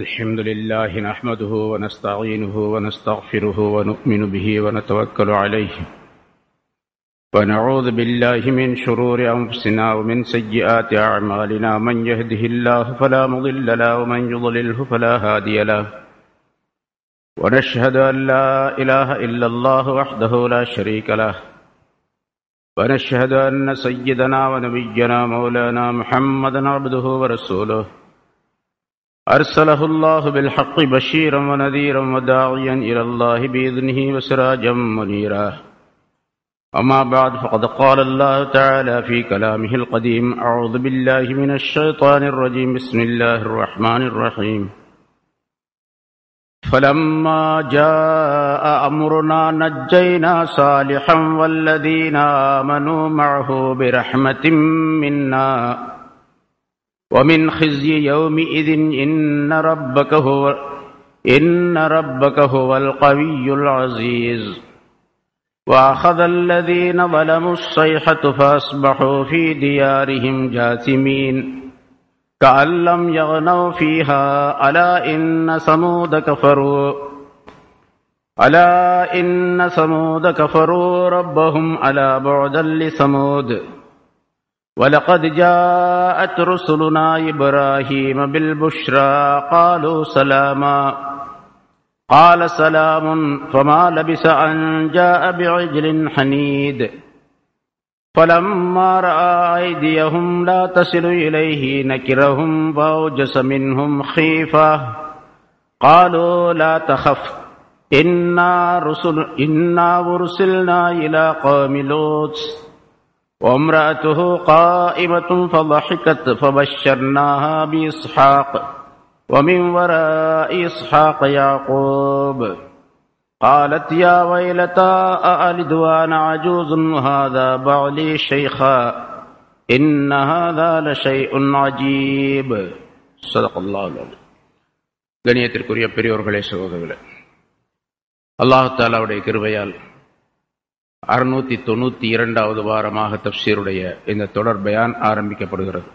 الحمد لله نحمده ونستعينه ونستغفره ونؤمن به ونتوكل عليه ونعوذ بالله من شرور أنفسنا ومن سيئات أعمالنا من يهده الله فلا مضل له ومن يضلله فلا هادي له ونشهد أن لا إله إلا الله وحده لا شريك له ونشهد أن سيدنا ونبينا مولانا محمدا عبده ورسوله أرسله الله بالحق بشيرا ونذيرا وداعيا إلى الله بإذنه وسراجا منيرا أما بعد فقد قال الله تعالى في كلامه القديم أعوذ بالله من الشيطان الرجيم بسم الله الرحمن الرحيم فلما جاء أمرنا نجينا صالحا والذين آمنوا معه برحمة منا ومن خزي يومئذ إن ربك هو القوي العزيز وأخذ الذين ظلموا الصيحة فأصبحوا في ديارهم جاثمين كأن لم يغنوا فيها ألا إن ثمود كفروا ربهم ألا بعدا لثمود ولقد جاءت رسلنا إبراهيم بالبشرى قالوا سلاما قال سلام فما لبث أن جاء بعجل حنيد فلما رأى أيديهم لا تصل إليه نكرهم فأوجس منهم خيفة قالوا لا تخف إنا أرسلنا إلى قوم لوط وامرأته قائمة فضحكت فبشرناها بإسحاق ومن وراء إسحاق يعقوب قالت يا ويلتى أألد وأنا عجوز وهذا بعلي شيخا إن هذا لشيء عجيب صدق الله العظيم. கண்ணியத்திற்குரிய பெரியோர்களே, சகோதரர்களே, அல்லாஹ் தஆலாவுடைய கிருபையால் 692வது வாரமாக தஃப்சீருடைய இந்த தொடர் பயான் ஆரம்பிக்கப்படுகிறது.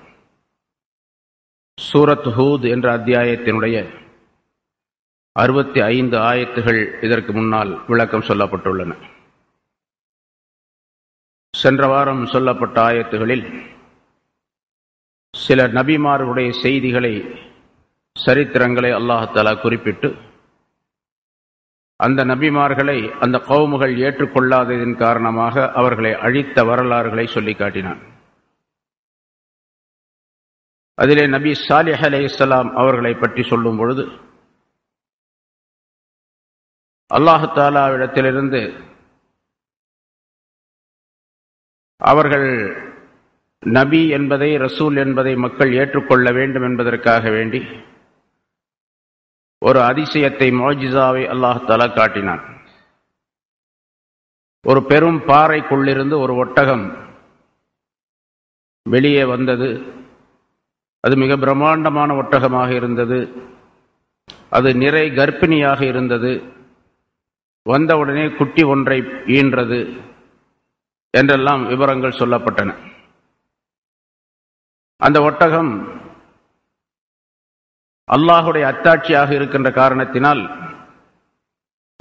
சூரத் ஹூத் என்ற அத்தியாயத்தினுடைய 65 ஆயத்துகள் இதற்கு முன்னால் விளக்கம் சொல்லப்பட்டுள்ளன. சென்ற வாரம் சொல்லப்பட்ட ஆயத்துகளில் சில நபிமார்களுடைய செய்திகளை, சரித்திரங்களை அல்லாஹ் தஆலா குறிப்பிட்டு அந்த நபிமார்களை அந்த கௌமுகள் ஏற்றுக்கொள்ளாததின் காரணமாக அவர்களை அழித்த வரலாறுகளை சொல்லி காட்டினான். அதிலே நபி சாலிஹ் அலைஹிஸ்ஸலாம் அவர்களை பற்றி சொல்லும் பொழுது அல்லாஹ் தஆலாவிடத்திலிருந்து அவர்கள் நபி என்பதை, ரசூல் என்பதை மக்கள் ஏற்றுக்கொள்ள வேண்டும் என்பதற்காக வேண்டி ஒரு அதிசயத்தை, முஅஜிஸாவை அல்லாஹ் தஆலா காட்டினான். ஒரு பெரும் பாறைக்குள்ளிருந்து ஒரு ஒட்டகம் வெளியே வந்தது. அது மிக பிரம்மாண்டமான ஒட்டகமாக இருந்தது. அது நிறை கர்ப்பிணியாக இருந்தது. வந்தவுடனே குட்டி ஒன்றை ஈன்றது என்றெல்லாம் விவரங்கள் சொல்லப்பட்டன. அந்த ஒட்டகம் அல்லாஹுடைய அத்தாட்சியாக இருக்கின்ற காரணத்தினால்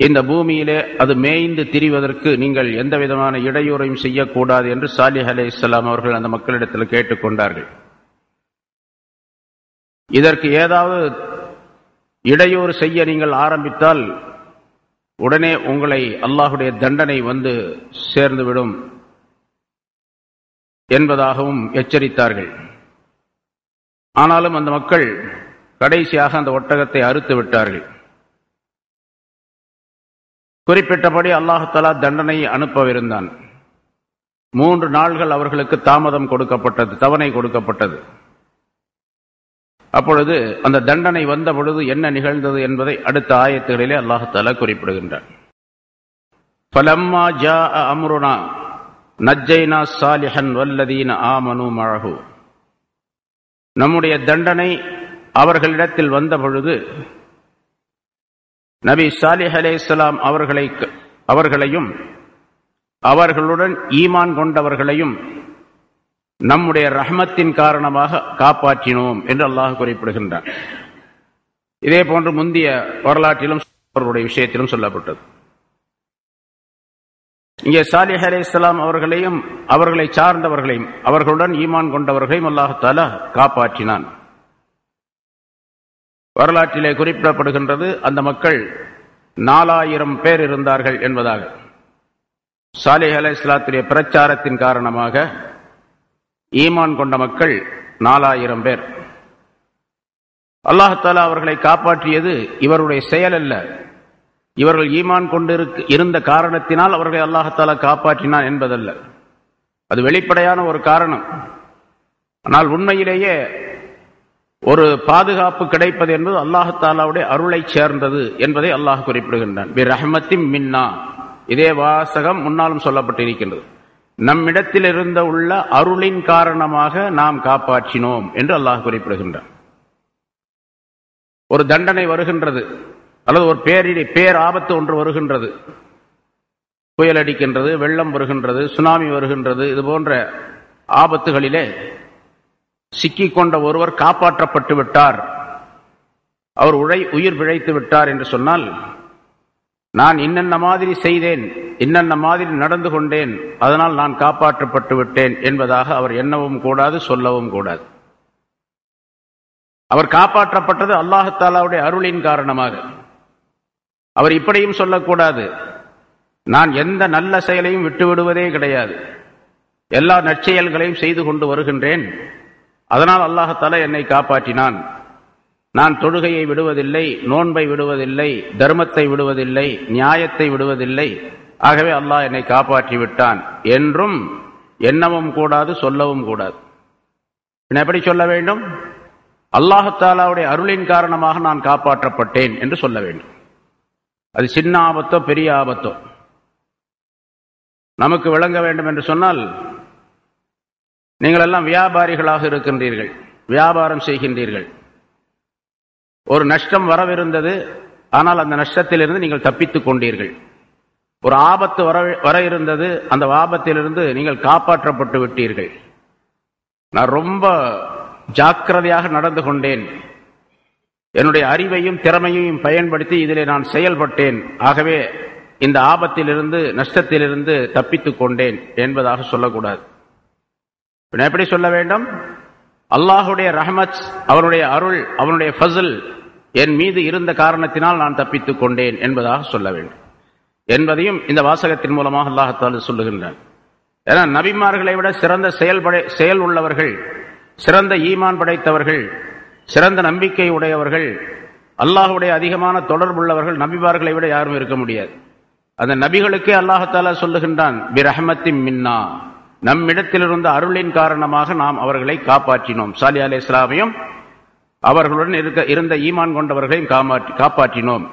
இந்த பூமியிலே அது மேய்ந்து திரிவதற்கு நீங்கள் எந்த விதமான இடையூறையும் செய்யக்கூடாது என்று சாலிஹ் அலைஹிஸ்ஸலாம் அவர்கள் அந்த மக்களிடத்தில் கேட்டுக்கொண்டார்கள். இதற்கு ஏதாவது இடையூறு செய்ய நீங்கள் ஆரம்பித்தால் உடனே உங்களை அல்லாஹுடைய தண்டனை வந்து சேர்ந்துவிடும் என்பதாகவும் எச்சரித்தார்கள். ஆனாலும் அந்த மக்கள் கடைசியாக அந்த ஒட்டகத்தை அறுத்து விட்டார்கள். குறிப்பிட்டபடி அல்லாஹ் தஆலா தண்டனையை அனுப்பவிருந்தான். 3 நாள்கள் அவர்களுக்கு தாமதம் கொடுக்கப்பட்டது, தவணை கொடுக்கப்பட்டது. அப்பொழுது அந்த தண்டனை வந்த பொழுது என்ன நிகழ்ந்தது என்பதை அடுத்த ஆயத்துகளிலே அல்லாஹ் தஆலா குறிப்பிடுகின்றான். ஃபலம்மா ஜாஅ அம்ருனா நஜ்ஜைனா சாலிஹன் வல்லதீன ஆமனு மஅஹு. நம்முடைய தண்டனை அவர்களிடத்தில் வந்த பொழுது நபி சாலிஹ் அலைஹிஸ்ஸலாம் அவர்களையும் அவர்களுடன் ஈமான் கொண்டவர்களையும் நம்முடைய ரஹ்மத்தின் காரணமாக காப்பாற்றினோம் என்று அல்லாஹ் குறிப்பிடுகின்றான். இதே போன்று முந்திய வரலாற்றிலும் அவர்களுடைய விஷயத்திலும் சொல்லப்பட்டது. இங்கே சாலிஹ் அலைஹிஸ்ஸலாம் அவர்களையும் அவர்களை சார்ந்தவர்களையும் அவர்களுடன் ஈமான் கொண்டவர்களையும் அல்லாஹ் தஆலா காப்பாற்றினான். வரலாற்றிலே குறிப்பிடப்படுகின்றது, அந்த மக்கள் 4000 பேர் இருந்தார்கள் என்பதாக. சாலிஹ் அலைஹிஸ்ஸலாத்துடைய பிரச்சாரத்தின் காரணமாக ஈமான் கொண்ட மக்கள் 4000 பேர். அல்லாஹ் தஆலா அவர்களை காப்பாற்றியது இவருடைய செயல் அல்ல, இவர்கள் ஈமான் கொண்டு இருந்த காரணத்தினால் அவர்களை அல்லாஹ் தஆலா காப்பாற்றினான் என்பதல்ல. அது வெளிப்படையான ஒரு காரணம். ஆனால் உண்மையிலேயே ஒரு பாதுகாப்பு கிடைப்பது என்பது அல்லாஹ் தஆலாவுடைய அருளை சேர்ந்தது என்பதை அல்லாஹ் குறிப்பிடுகின்றான். பி ரஹ்மத்தின் மின்னா, இதே வாசகம் முன்னாலும் சொல்லப்பட்டிருக்கின்றது. நம்மிடத்தில் இருந்த உள்ள அருளின் காரணமாக நாம் காப்பாற்றினோம் என்று அல்லாஹ் குறிப்பிடுகின்றான். ஒரு தண்டனை வருகின்றது அல்லது ஒரு பேர் ஆபத்து ஒன்று வருகின்றது, புயல் அடிக்கின்றது, வெள்ளம் வருகின்றது, சுனாமி வருகின்றது, இது போன்ற ஆபத்துகளிலே சிக்கிக்கொண்ட ஒருவர் காப்பாற்றப்பட்டு விட்டார், அவர் உயிர் பிழைத்து விட்டார் என்று சொன்னால், நான் இன்னென்ன மாதிரி செய்தேன், இன்னென்ன மாதிரி நடந்து கொண்டேன், அதனால் நான் காப்பாற்றப்பட்டு விட்டேன் என்பதாக அவர் எண்ணவும் கூடாது, சொல்லவும் கூடாது. அவர் காப்பாற்றப்பட்டது அல்லாஹ் தஆலாவுடைய அருளின் காரணமாக. அவர் இப்படியும் சொல்லக்கூடாது, நான் எந்த நல்ல செயலையும் விட்டுவிடுவதே கிடையாது, எல்லா நற்செயல்களையும் செய்து கொண்டு வருகின்றேன், அதனால் அல்லாஹ் தஆலா என்னை காப்பாற்றினான், நான் தொழுகையை விடுவதில்லை, நோன்பை விடுவதில்லை, தர்மத்தை விடுவதில்லை, நியாயத்தை விடுவதில்லை, ஆகவே அல்லாஹ் என்னை காப்பாற்றி விட்டான் என்றும் எண்ணவும் கூடாது, சொல்லவும் கூடாது. எப்படி சொல்ல வேண்டும்? அல்லாஹ் தஆலாவுடைய அருளின் காரணமாக நான் காப்பாற்றப்பட்டேன் என்று சொல்ல வேண்டும். அது சின்ன ஆபத்தோ பெரிய ஆபத்தோ நமக்கு விளங்க வேண்டும் என்று சொன்னால், நீங்கள் எல்லாம் வியாபாரிகளாக இருக்கின்றீர்கள், வியாபாரம் செய்கின்றீர்கள். ஒரு நஷ்டம் வரவிருந்தது, ஆனால் அந்த நஷ்டத்திலிருந்து நீங்கள் தப்பித்துக் கொண்டீர்கள். ஒரு ஆபத்து வர இருந்தது, அந்த ஆபத்திலிருந்து நீங்கள் காப்பாற்றப்பட்டு விட்டீர்கள். நான் ரொம்ப ஜாக்கிரதையாக நடந்து கொண்டேன், என்னுடைய அறிவையும் திறமையையும் பயன்படுத்தி இதிலே நான் செயல்பட்டேன், ஆகவே இந்த ஆபத்திலிருந்து நஷ்டத்திலிருந்து தப்பித்துக் கொண்டேன் என்பதாக சொல்லக்கூடாது. எப்படி சொல்ல வேண்டும்? அல்லாஹுடைய ரஹ்மத், அவனுடைய அருள், அவனுடைய ஃபஸ்ல் என் மீது இருந்த காரணத்தினால் நான் தப்பித்துக் கொண்டேன் என்பதாக சொல்ல வேண்டும் என்பதையும் இந்த வாசகத்தின் மூலமாக அல்லாஹ் தஆலா சொல்லுகின்றான். ஏன்னா நபிமார்களை விட சிறந்த செயல் உள்ளவர்கள், சிறந்த ஈமான் படைத்தவர்கள், சிறந்த நம்பிக்கை உடையவர்கள், அல்லாஹுடைய அதிகமான தொடர்புள்ளவர்கள் நபிமார்களை விட யாரும் இருக்க முடியாது. அந்த நபிகளுக்கே அல்லாஹ் தஆலா சொல்லுகின்றான், பி ரஹ்மத்தின் மின்னா, நம்மிடத்திலிருந்த அருளின் காரணமாக நாம் அவர்களை காப்பாற்றினோம். சாலிஹ் அலைஹிஸ்ஸலாமையும் அவர்களுடன் இருந்த ஈமான் கொண்டவர்களையும் காப்பாற்றினோம்.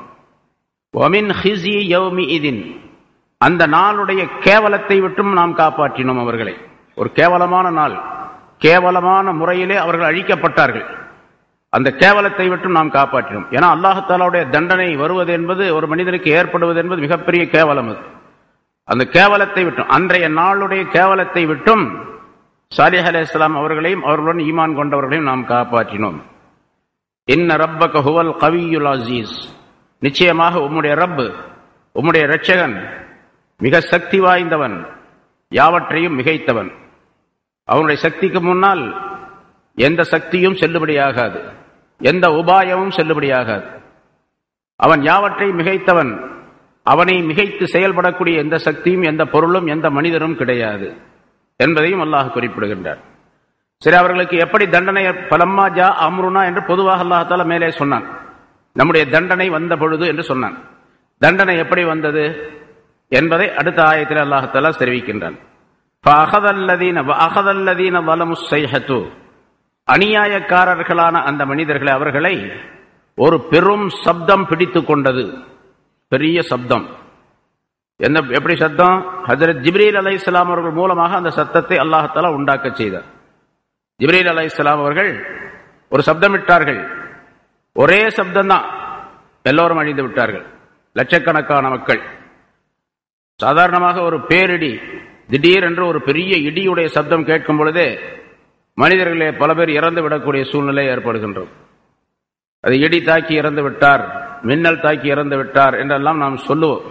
வமின் ஹிஸி யௌமி இதின், அந்த நாளுடைய கேவலத்தை விட்டும் நாம் காப்பாற்றினோம் அவர்களை. ஒரு கேவலமான நாள், கேவலமான முறையிலே அவர்கள் அழிக்கப்பட்டார்கள், அந்த கேவலத்தை விட்டும் நாம் காப்பாற்றினோம். ஏன்னா அல்லாஹ் தஆலாவுடைய தண்டனை வருவது என்பது, ஒரு மனிதனுக்கு ஏற்படுவது என்பது மிகப்பெரிய கேவலம். அது அந்த கேவலத்தை விட்டும், அன்றைய நாளுடைய கேவலத்தை விட்டும் சாலிஹ் அலைஹிஸ்ஸலாம் அவர்களையும் அவர்களுடன் ஈமான் கொண்டவர்களையும் நாம் காப்பாற்றினோம். இன்ன ரப்பக ஹுவல் கவியுல் அஸீஸ், நிச்சயமாக உம்முடைய ரப், உம்முடைய இரட்சகன் மிக சக்தி வாய்ந்தவன், யாவற்றையும் மிகைத்தவன். அவனுடைய சக்திக்கு முன்னால் எந்த சக்தியும் செல்லுபடியாகாது, எந்த உபாயமும் செல்லுபடியாகாது. அவன் யாவற்றையும் மிகைத்தவன், அவனை மிகைத்து செயல்படக்கூடிய எந்த சக்தியும், எந்த பொருளும், எந்த மனிதரும் கிடையாது என்பதையும் அல்லாஹ் குறிப்பிடுகின்றார். சரி, அவர்களுக்கு எப்படி தண்டனை, பலம்மா ஜா அம்ருனா என்று பொதுவாக அல்லாஹ் தஆலா மேலே சொன்னான். நம்முடைய தண்டனை வந்த பொழுது என்று சொன்னான். தண்டனை எப்படி வந்தது என்பதை அடுத்த ஆயத்தில் அல்லாஹ் தஆலா தெரிவிக்கின்றான். ஃபஅഖதல்லதீன ஸலமுஸ் ஸைஹத்து, அநியாயக்காரர்களான அந்த மனிதர்களை, அவர்களை ஒரு பெரும் சப்தம் பிடித்துக் கொண்டது. பெரிய சப்தம். எப்படி சத்தம்? ஹஜ்ரத் ஜிப்ரீல் அலைஹிஸ்ஸலாம் அவர்கள் மூலமாக அந்த சத்தத்தை அல்லாஹ் தஆலா உண்டாக்க செய்தார். ஜிப்ரீல் அலைஹிஸ்ஸலாம் அவர்கள் ஒரு சப்தமிட்டார்கள், ஒரே சப்தம் தான், எல்லோரும் அழிந்து விட்டார்கள், லட்சக்கணக்கான மக்கள். சாதாரணமாக ஒரு பேரிடி, திடீர் என்று ஒரு பெரிய இடியுடைய சப்தம் கேட்கும் பொழுதே மனிதர்களே பல பேர் இறந்து விடக்கூடிய சூழ்நிலை ஏற்படுகின்றது. அது இடி தாக்கி இறந்து விட்டார், மின்னல் தாக்கி இறந்து விட்டார் என்றெல்லாம் நாம் சொல்லுவோம்.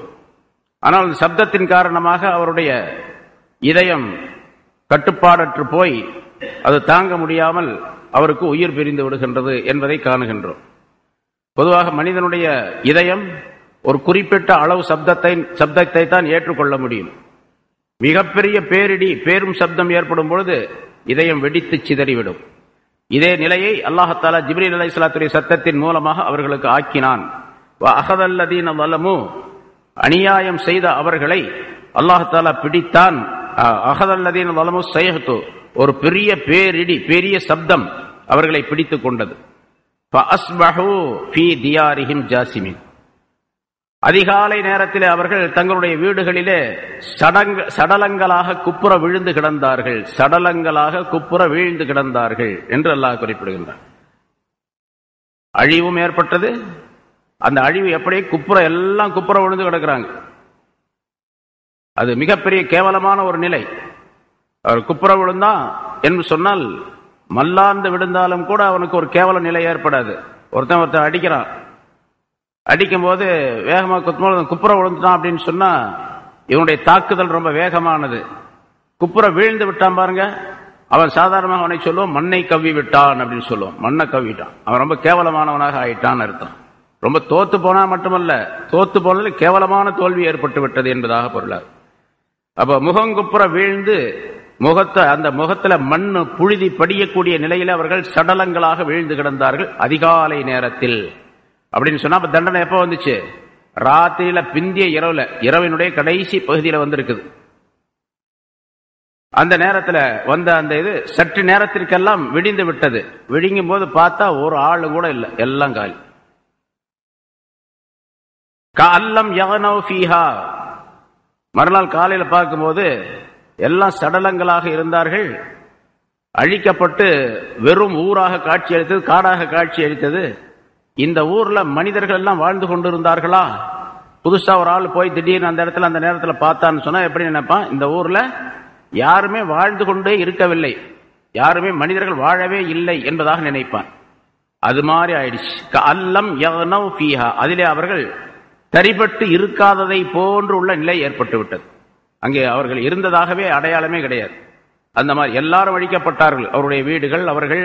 ஆனால் அந்த சப்தத்தின் காரணமாக அவருடைய இதயம் கட்டுப்பாடற்று போய் அது தாங்க முடியாமல் அவருக்கு உயிர் பிரிந்து விடுகின்றது என்பதை காணுகின்றோம். பொதுவாக மனிதனுடைய இதயம் ஒரு குறிப்பிட்ட அளவு சப்தத்தை தான் ஏற்றுக்கொள்ள முடியும். மிகப்பெரிய பேரிடி பேரும் சப்தம் ஏற்படும் பொழுது இதயம் வெடித்து சிதறிவிடும். இதே நிலையை அல்லாஹ் தஆலா ஜிப்ரீல் அலைஹிஸ்ஸலாத்துடைய சத்தத்தின் மூலமாக அவர்களுக்கு ஆக்கினான். அஹதல்லதீன ஸலமு, அநியாயம் செய்த அவர்களை அல்லாஹ் தஆலா பிடித்தான். அஹதல்லதீன ஸலமு ஸைஹத்து, ஒரு பெரிய பேரிடி பெரிய சப்தம் அவர்களை பிடித்துக் கொண்டது. ஃபஅஸ்பஹு ஃபீ தியாரிஹிம் ஜாசிமின், அதிகாலை நேரத்திலே அவர்கள் தங்களுடைய வீடுகளிலே சடலங்களாக குப்புற விழுந்து கிடந்தார்கள். சடலங்களாக குப்புற வீழ்ந்து கிடந்தார்கள் என்று அல்லாஹ் குறிப்பிடுகின்றார். அழிவும் ஏற்பட்டது. அந்த அழிவு எப்படி? குப்புற எல்லாம் குப்புற விழுந்து கிடக்கிறாங்க. அது மிகப்பெரிய கேவலமான ஒரு நிலை. அவர் குப்புற விழுந்தான் என்று சொன்னால் மல்லாந்து விழுந்தாலும் கூட அவனுக்கு ஒரு கேவல நிலை ஏற்படாது. ஒருத்தன் அடிக்கிறான், அடிக்கும் போது வேகமாக குத்தும்போது குப்புற விழுந்துட்டான் அப்படின்னு சொன்னா இவனுடைய தாக்குதல் ரொம்ப வேகமானது. குப்புற வீழ்ந்து விட்டான் பாருங்க, அவன் சாதாரணமாக அவனை சொல்லுவோம் மண்ணை கவ்வி விட்டான் அப்படின்னு சொல்லுவோம். மண்ணை கவ்விட்டான், அவன் ரொம்ப கேவலமானவனாக ஆயிட்டான் அர்த்தம். ரொம்ப தோத்து போனா மட்டுமல்ல, தோத்து போனதில் கேவலமான தோல்வி ஏற்பட்டு விட்டது என்பதாக பொருளாது. அப்ப முகங்குப்புற வீழ்ந்து அந்த முகத்துல மண்ணு புழுதி படியக்கூடிய நிலையில அவர்கள் சடலங்களாக வீழ்ந்து கிடந்தார்கள் அதிகாலை நேரத்தில். அப்படின்னு சொன்னா அப்ப தண்டனை எப்ப வந்துச்சு? ராத்திரியில பிந்திய இரவினுடைய கடைசி பகுதியில வந்திருக்குது. அந்த நேரத்துல வந்த அந்த இது சற்று நேரத்திற்கெல்லாம் விடிந்து விட்டது. விடிங்கும் போது பார்த்தா ஒரு ஆளு கூட இல்லை, எல்லாம் காலி. கஅல்லம் யக்னௌ ஃபீஹா, மறுநாள் காலையில பார்க்கும்போது எல்லாம் சடலங்களாக இருந்தார்கள். அழிக்கப்பட்டு வெறும் ஊராக காட்சி அளித்தது, காடாக காட்சி அளித்தது. இந்த ஊர்ல மனிதர்கள் எல்லாம் வாழ்ந்து கொண்டிருந்தார்களா? புதுசா ஒரு ஆள் போய் திடீர்னு அந்த இடத்துல அந்த நேரத்துல பார்த்தான்னு சொன்னா எப்படி நினைப்பான்? இந்த ஊர்ல யாருமே வாழ்ந்து கொண்டே இருக்கவில்லை, யாருமே மனிதர்கள் வாழவே இல்லை என்பதாக நினைப்பான். அது மாதிரி ஆயிடுச்சு. கஅல்லம் யக்னௌ ஃபீஹா, அதிலே அவர்கள் தரிபட்டு இருக்காததை போன்று உள்ள நிலை ஏற்பட்டு விட்டது. அங்கே அவர்கள் இருந்ததாகவே அடையாளமே கிடையாது. அந்த மாதிரி எல்லாரும் அழிக்கப்பட்டார்கள். அவருடைய வீடுகள், அவர்கள்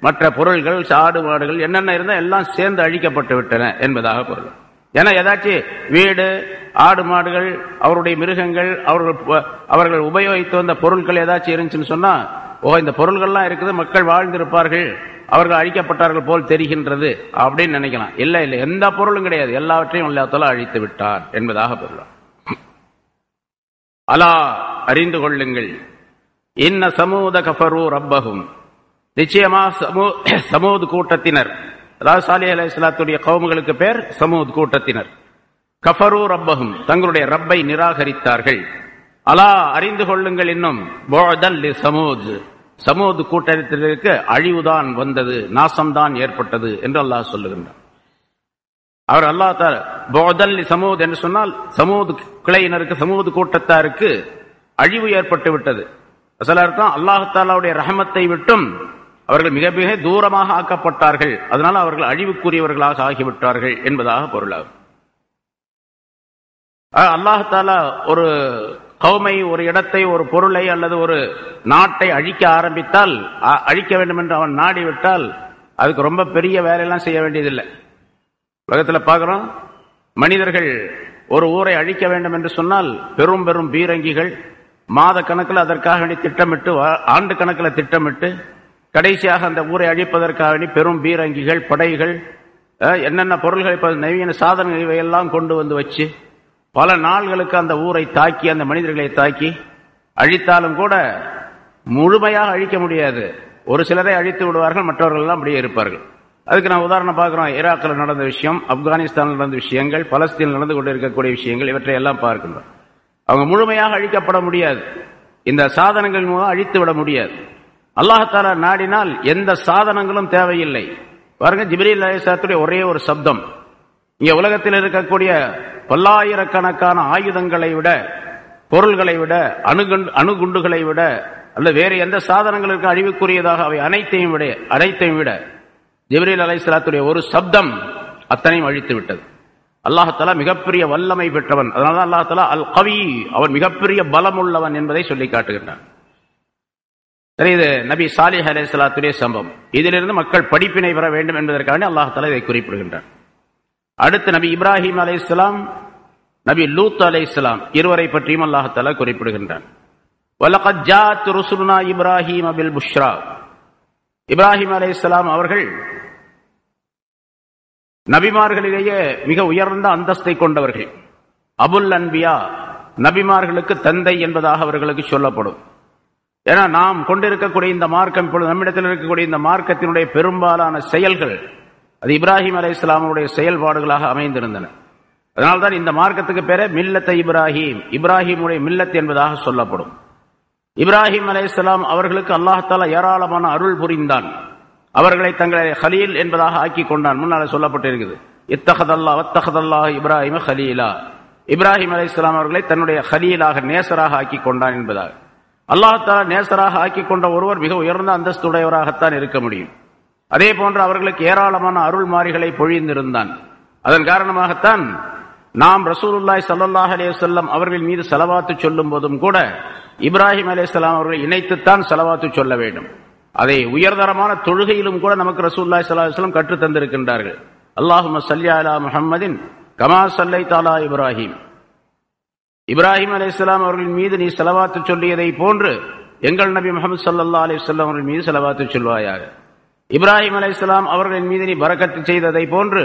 மற்ற பொருள்கள், ஆடு மாடுகள் என்னென்ன இருந்தால் எல்லாம் சேர்ந்து அழிக்கப்பட்டு விட்டன என்பதாக பொருள். ஏன்னா ஏதாச்சும் வீடு, ஆடு மாடுகள், அவருடைய மிருகங்கள், அவர்கள் உபயோகித்து வந்த பொருட்கள் ஏதாச்சும் இருந்துச்சுன்னு சொன்னா, இந்த பொருள்கள்லாம் இருக்குது, மக்கள் வாழ்ந்திருப்பார்கள், அவர்கள் அழிக்கப்பட்டார்கள் போல் தெரிகின்றது அப்படின்னு நினைக்கலாம். இல்லை இல்லை, எந்த பொருளும் கிடையாது, எல்லாவற்றையும் அல்லாஹ் அழித்து விட்டார் என்பதாக பொருள். அலா, அறிந்து கொள்ளுங்கள், இன்ன சமூத கஃபரு ரப்பஹும், நிச்சயமா சமூத் கூட்டத்தினர், அதாவது சாலிஹ் அலைஹிஸ்ஸலாத்துடைய கௌமுகளுக்கு பேர் சமூத் கூட்டத்தினர், கஃபரு ரப்பஹும், தங்களுடைய ரப்பை நிராகரித்தார்கள். அலா, அறிந்து கொள்ளுங்கள், இன்னும் புஅதல் லிசமூத், சமூத் கூட்டத்தினருக்கு அழிவுதான் வந்தது, நாசம்தான் ஏற்பட்டது என்று அல்லாஹ் சொல்லுகின்றார். அவர் அல்லாஹ் தஆலா புஅதல் லிசமூத் என்று சொன்னால் சமூத் கிளையினருக்கு, சமூத் கூட்டத்தாருக்கு அழிவு ஏற்பட்டு விட்டது. அசலா அர்த்தம் அல்லாஹ் தஆலாவுடைய ரஹமத்தை விட்டும் அவர்கள் மிக மிக தூரமாக ஆக்கப்பட்டார்கள், அதனால அவர்கள் அழிவுக்குரியவர்களாக ஆகிவிட்டார்கள் என்பதாக பொருளாகும். அல்லாஹ் தஆலா ஒரு கௌமை, ஒரு இடத்தை, ஒரு பொருளை அல்லது ஒரு நாட்டை அழிக்க ஆரம்பித்தால், அழிக்க வேண்டும் என்று அவன் நாடிவிட்டால் அதுக்கு ரொம்ப பெரிய வேலையெல்லாம் செய்ய வேண்டியதில்லை. உலகத்தில் பார்க்கிறோம், மனிதர்கள் ஒரு ஊரை அழிக்க வேண்டும் என்று சொன்னால் பெரும் பெரும் பீரங்கிகள் மாத கணக்கில் அதற்காக வேண்டி திட்டமிட்டு, ஆண்டு கணக்கில் திட்டமிட்டு, கடைசியாக அந்த ஊரை அழிப்பதற்காக வேண்டி பெரும் பீரங்கிகள், படைகள், என்னென்ன பொருள்கள், இப்ப நவீன சாதனங்கள் இவையெல்லாம் கொண்டு வந்து வச்சு பல நாள்களுக்கு அந்த ஊரை தாக்கி, அந்த மனிதர்களை தாக்கி அழித்தாலும் கூட முழுமையாக அழிக்க முடியாது. ஒரு சிலரை அழித்து விடுவார்கள், மற்றவர்கள் எல்லாம் அப்படியே இருப்பார்கள். அதுக்கு நான் உதாரணம் பார்க்கிறோம். ஈராக்கில் நடந்த விஷயம், ஆப்கானிஸ்தானில் நடந்த விஷயங்கள், பலஸ்தீனில் நடந்து கொண்டிருக்கக்கூடிய விஷயங்கள், இவற்றை எல்லாம் பார்க்கின்றோம். அவங்க முழுமையாக அழிக்கப்பட முடியாது, இந்த சாதனங்கள் மூலம் அழித்து விட முடியாது. அல்லாஹ் தஆலா நாடினால் எந்த சாதனங்களும் தேவையில்லை. பாருங்க, ஜிப்ரீல் அலைஹிஸ்ஸலாத்துடைய ஒரே ஒரு சப்தம் இங்க உலகத்தில் இருக்கக்கூடிய பல்லாயிரக்கணக்கான ஆயுதங்களை விட, பொருள்களை விட, அணுகுண்டுகளை விட அல்லது வேறு எந்த சாதனங்களுக்கு அழிவுக்குரியதாக அவை அனைத்தையும் விட ஜிப்ரீல் அலைஹிஸ்ஸலாத்துடைய ஒரு சப்தம் அத்தனையும் அழித்து விட்டது. அல்லாஹ் தஆலா மிகப்பெரிய வல்லமை பெற்றவன். அதனால அல்லாஹ் தஆலா அல் கவி, அவன் மிகப்பெரிய பலம் உள்ளவன் என்பதை சொல்லி காட்டுகின்றான். சரி, இது நபி சாலிஹ் அலைஹிஸ்ஸலாத்துடைய சம்பவம். இதிலிருந்து மக்கள் படிப்பினை பெற வேண்டும் என்பதற்காக அல்லாஹ் தஆலா இதை குறிப்பிடுகின்றான். அடுத்து நபி இப்ராஹிம் அலைஹிஸ்ஸலாம், நபி லூத் அலைஹிஸ்ஸலாம் இருவரை பற்றியும் அல்லாஹ் தஆலா குறிப்பிடுகின்றான். வலகத் ஜாஅத் ருசுலுனா இப்ராஹீம பில் புஷ்ரா. இப்ராஹிம் அலைஹிஸ்ஸலாம் அவர்கள் நபிமார்களிலேயே மிக உயர்ந்த அந்தஸ்தை கொண்டவர்கள். அபுல் அன்பியா, நபிமார்களுக்கு தந்தை என்பதாக அவர்களுக்கு சொல்லப்படும். ஏன்னா நாம் கொண்டிருக்கக்கூடிய இந்த மார்க்கம், இப்பொழுது நம்மிடத்தில் இருக்கக்கூடிய இந்த மார்க்கத்தினுடைய பெரும்பாலான செயல்கள் அது இப்ராஹிம் அலைஹிஸ்ஸலாமுடைய செயல்பாடுகளாக அமைந்திருந்தன. அதனால்தான் இந்த மார்க்கத்துக்கு பேரே மில்லத்தை இப்ராஹிம், இப்ராஹிமுடைய மில்லத் என்பதாக சொல்லப்படும். இப்ராஹிம் அலைஹிஸ்ஸலாம் அவர்களுக்கு அல்லாஹ் தஆலா ஏராளமான அருள் புரிந்தான். அவர்களை தங்களை ஹலீல் என்பதாக ஆக்கி கொண்டான். முன்னால் சொல்லப்பட்டிருக்குது, இத்தஹதல்லாஹ் இப்ராஹிம ஹலீலா. இப்ராஹிம் அலைஹிஸ்ஸலாம் அவர்களை தன்னுடைய ஹலீலாக, நேசராக ஆக்கி கொண்டான் என்பதாக. அல்லாஹ் தஆலா நேசராக ஆக்கி கொண்ட ஒருவர் மிக உயர்ந்த அந்தஸ்துடையவராகத்தான் இருக்க முடியும். அதே போன்று அவர்களுக்கு ஏராளமான அருள்மாரிகளை பொழிந்திருந்தான். அதன் காரணமாகத்தான் நாம் ரசூலுல்லாஹி ஸல்லல்லாஹு அலைஹி வஸல்லம் அவர்கள் மீது ஸலவாத்து சொல்லும் போதும் கூட இப்ராஹிம் அலைஹிஸ்ஸலாம் அவர்களை இணைத்துத்தான் ஸலவாத்து சொல்ல வேண்டும். அதை உயர்தரமான தொழுகையிலும் கூட நமக்கு ரசூலுல்லாஹி ஸல்லல்லாஹு அலைஹி வஸல்லம் கற்றுத் தந்திருக்கின்றார்கள். அல்லாஹும்ம ஸல்லி அலா முஹம்மதின் கமா ஸல்லைத அலா இப்ராஹிம். இப்ராஹிம் அலைஹிஸ்ஸலாம் அவர்கள் மீது நீ ஸலவாத்து சொல்லியதை போன்று எங்கள் நபி முஹம்மது ஸல்லல்லாஹு அலைஹி வஸல்லம் அவர்கள் மீது ஸலவாத்து சொல்வாயாக. இப்ராஹிம் அலைஹிஸ்ஸலாம் அவர்களின் மீது நீ பரக்கத்து செய்ததை போன்று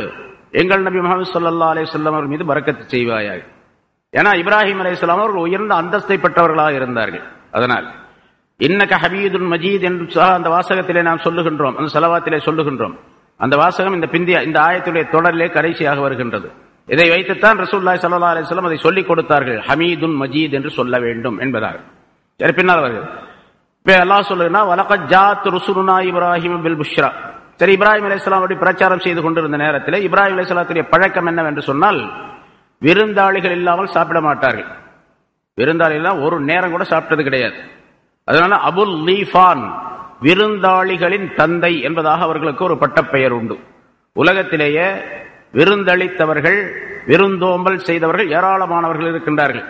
எங்கள் நபி முஹம்மது ஸல்லல்லாஹு அலைஹி வஸல்லம் அவர்கள் மீது பரக்கத்து செய்வாயாக. ஏன்னா இப்ராஹிம் அலைஹிஸ்ஸலாம் அவர்கள் உயர்ந்த அந்தஸ்தை பெற்றவர்களாக இருந்தார்கள். அதனால் இன்னக ஹபீதுன் மஜீத் என்று அந்த வாசகத்திலே நாம் சொல்லுகின்றோம், அந்த ஸலவாத்திலே சொல்லுகின்றோம். அந்த வாசகம் இந்த ஆயத்துடைய தொடரிலே கடைசியாக வருகின்றது. இதை வைத்துத்தான் ரசூலுல்லாஹி ஸல்லல்லாஹு அலைஹி வஸல்லம் அதை சொல்லிக் கொடுத்தார்கள், ஹமீதுன் மஜீத் என்று சொல்ல வேண்டும் என்பதாக. சரி, பின்னால் வருகிறது. இப்போ அல்லாஹ் சொல்லுன்னா வலகத் ஜாஅத் ருசுலுனா இப்ராஹிம பில் புஷ்ரா. சரி, இப்ராஹிம் அலைஹிஸ்ஸலாம் அப்படி பிரச்சாரம் செய்து கொண்டிருந்த நேரத்தில் இப்ராஹிம் அலைஹிஸ்ஸலாத்துடைய பழக்கம் என்னவென்று சொன்னால், விருந்தாளிகள் இல்லாமல் சாப்பிட மாட்டார்கள். விருந்தாளிகள் ஒரு நேரம் கூட சாப்பிட்டது கிடையாது. அதனால அபுல் லீஃபான், விருந்தாளிகளின் தந்தை என்பதாக அவர்களுக்கு ஒரு பட்டப்பெயர் உண்டு. உலகத்திலேயே விருந்தளித்தவர்கள், விருந்தோம்பல் செய்தவர்கள் ஏராளமானவர்கள் இருக்கின்றார்கள்.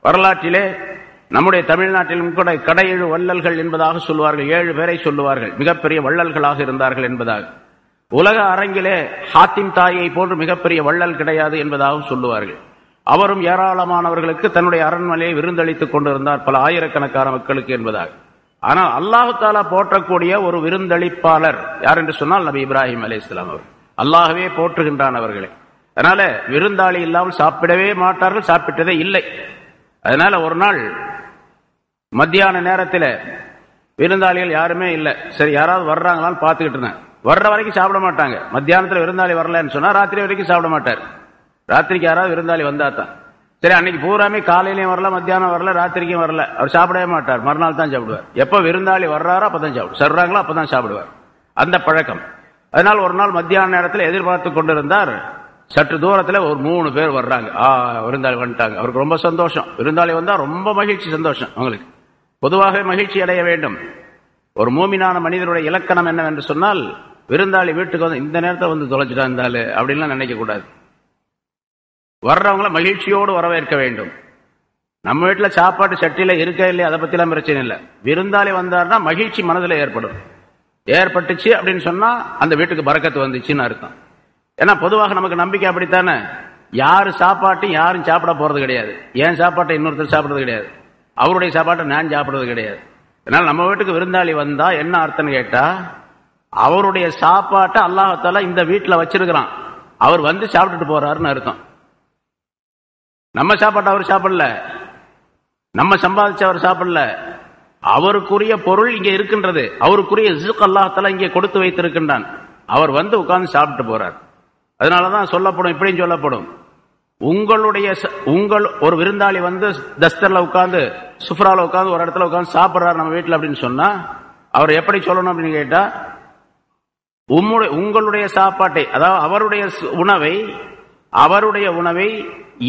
வரலாற்றிலே நம்முடைய தமிழ்நாட்டிலும் கூட கடையெழு வள்ளல்கள் என்பதாக சொல்லுவார்கள். 7 பேரை சொல்லுவார்கள், மிகப்பெரிய வள்ளல்களாக இருந்தார்கள் என்பதாக. உலக அரங்கிலே ஹாத்திம் தாயை போன்று மிகப்பெரிய வள்ளல் கிடையாது என்பதாகவும் சொல்லுவார்கள். அவரும் ஏராளமானவர்களுக்கு தன்னுடைய அரண்மனையை விருந்தளித்துக் கொண்டிருந்தார், பல ஆயிரக்கணக்கான மக்களுக்கு என்பதாக. ஆனால் அல்லாஹு தஆலா போற்றக்கூடிய ஒரு விருந்தளிப்பாளர் யார் என்று சொன்னால் நபி இப்ராஹிம் அலைஹிஸ்ஸலாம் அவர். அல்லாஹ்வே போற்றுகின்றான் அவர்களை. அதனால விருந்தாளி இல்லாமல் சாப்பிடவே மாட்டார்கள், சாப்பிட்டதே இல்லை. அதனால ஒரு நாள் மத்தியான நேரத்தில் விருந்தாளிகள் யாருமே இல்லை. சரி, யாராவது வர்றாங்களான்னு பார்த்துக்கிட்டு இருந்தேன். வர்ற வரைக்கும் சாப்பிட மாட்டாங்க. மத்தியானத்தில் விருந்தாளி வரலன்னு சொன்னா ராத்திரி வரைக்கும் சாப்பிட மாட்டார். ராத்திரிக்கு யாராவது விருந்தாளி வந்தா தான். சரி, அன்னைக்கு பூராமே காலையிலையும் வரல, மத்தியானம் வரல, ராத்திரிக்கும் வரல, அவர் சாப்பிடவே மாட்டார். மறுநாள் தான் சாப்பிடுவார். எப்போ விருந்தாளி வர்றாரோ அப்பதான் சாப்பிடுவார், சர்றாங்களோ அப்பதான் சாப்பிடுவார். அந்த பழக்கம். அதனால் ஒரு நாள் மத்தியான நேரத்தில் எதிர்பார்த்து கொண்டிருந்தார். சற்று தூரத்தில் ஒரு 3 பேர் வர்றாங்க. விருந்தாளி வந்துட்டாங்க. அவருக்கு ரொம்ப சந்தோஷம். விருந்தாளி வந்தா ரொம்ப மகிழ்ச்சி, சந்தோஷம். அவங்களுக்கு பொதுவாகவே மகிழ்ச்சி அடைய வேண்டும். ஒரு மூமினான மனிதனுடைய இலக்கணம் என்னவென்று சொன்னால், விருந்தாளி வீட்டுக்கு வந்து இந்த நேரத்தில் வந்து தொலைச்சிட்டா இருந்தாலு அப்படின்லாம் நினைக்க கூடாது. வர்றவங்கள மகிழ்ச்சியோடு வரவேற்க வேண்டும். நம்ம வீட்டில் சாப்பாட்டு சட்டியில இருக்க இல்லையா, அதை பத்திலாம் பிரச்சனை இல்லை. விருந்தாளி வந்தார்னா மகிழ்ச்சி மனதில் ஏற்பட்டுச்சு அப்படின்னு சொன்னா அந்த வீட்டுக்கு பரக்கத்து வந்துச்சுன்னு அர்த்தம். ஏன்னா பொதுவாக நமக்கு நம்பிக்கை அப்படித்தானே, யாரு சாப்பாட்டையும் யாரும் சாப்பிட போறது கிடையாது. ஏன் சாப்பாட்டை இன்னொருத்தர் சாப்பிடுறது கிடையாது, அவருடைய சாப்பாட்டை நான் சாப்பிடுறது கிடையாது. அதனால நம்ம வீட்டுக்கு விருந்தாளி வந்தா என்ன அர்த்தம்னு கேட்டா, அவருடைய சாப்பாட்டை அல்லாஹ் தஆலா இந்த வீட்டில் வச்சிருக்கிறான், அவர் வந்து சாப்பிட்டுட்டு போறாருன்னு அர்த்தம். நம்ம சாப்பாட்டை அவர் சாப்பிடல, நம்ம சம்பாதிச்சு அவர் சாப்பிடல, அவருக்குரிய பொருள் இங்கே இருக்கின்றது, அவருக்குரிய ரிஸ்க் அல்லாஹ் தஆலா இங்கே கொடுத்து வைத்திருக்கின்றான். அவர் வந்து உட்கார்ந்து சாப்பிட்டு போறார். அதனாலதான் சொல்லப்படும், இப்படியும் சொல்லப்படும், உங்கள் ஒரு விருந்தாளி வந்து தஸ்தர்ல உட்கார்ந்து, சுஃப்ரால உட்கார்ந்து, ஒரு இடத்துல உட்கார்ந்து சாப்பிடுறாரு நம்ம வீட்டில் அப்படின்னு சொன்னா அவர் எப்படி சொல்லணும் அப்படின்னு கேட்டா, உங்களுடைய சாப்பாட்டை, அதாவது அவருடைய உணவை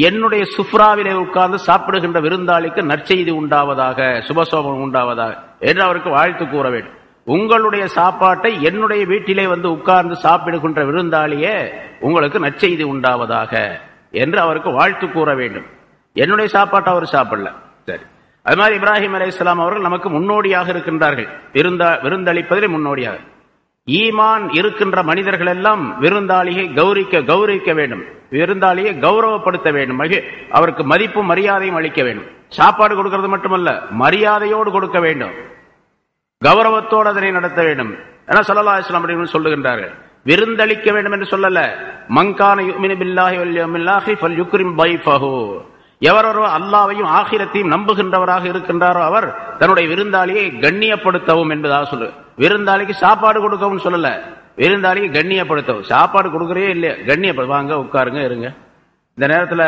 என்னுடைய சுஃப்ராவிலே உட்கார்ந்து சாப்பிடுகின்ற விருந்தாளிக்கு நற்செய்தி உண்டாவதாக, சுபசோபம் உண்டாவதாக என்று அவருக்கு வாழ்த்து கூற வேண்டும். உங்களுடைய சாப்பாட்டை என்னுடைய வீட்டிலே வந்து உட்கார்ந்து சாப்பிடுகின்ற விருந்தாளியே உங்களுக்கு நற்செய்தி உண்டாவதாக என்று அவருக்கு வாழ்த்து கூற வேண்டும். என்னுடைய சாப்பாட்டை அவர் சாப்பிடல. சரி, அது மாதிரி இப்ராஹிம் அலைஹிஸ்ஸலாம் அவர்கள் நமக்கு முன்னோடியாக இருக்கின்றார்கள். விருந்தளிப்பதிலே முன்னோடியாக. ஈமான் இருக்கின்ற மனிதர்கள் எல்லாம் விருந்தாளியை கௌரவிக்க வேண்டும், விருந்தாளியை கௌரவப்படுத்த வேண்டும், அவருக்கு மதிப்பும் மரியாதையும் அளிக்க வேண்டும். சாப்பாடு கொடுக்கிறது மட்டுமல்ல, மரியாதையோடு கொடுக்க வேண்டும், கௌரவத்தோடு அதனை நடத்த வேண்டும். ஏன்னா ஸல்லல்லாஹு அலைஹி வஸல்லம் அப்படின்னு சொல்லுகின்றார்கள், விருந்தளிக்க வேண்டும் என்று சொல்லல. மங்கான யுமினு பில்லாஹி வல் யௌமில் ஆகிர் ஃபல்யுக்ரிம் தைஃபஹு. எவரொருவர் அல்லாஹ்வையும் ஆகிரத்தையும் நம்புகின்றவராக இருக்கின்றாரோ அவர் தன்னுடைய விருந்தாளியை கண்ணியப்படுத்தவும் என்பதாக சொல்லு. விருந்தாளிக்கு சாப்பாடு கொடுக்கவும் சொல்லல, விருந்தாளிக்கு கண்ணியப்படுத்தவும். சாப்பாடு கொடுக்கறே இல்லையா, கண்ணியப்படுவாங்க, உட்காருங்க, இருங்க, இந்த நேரத்தில்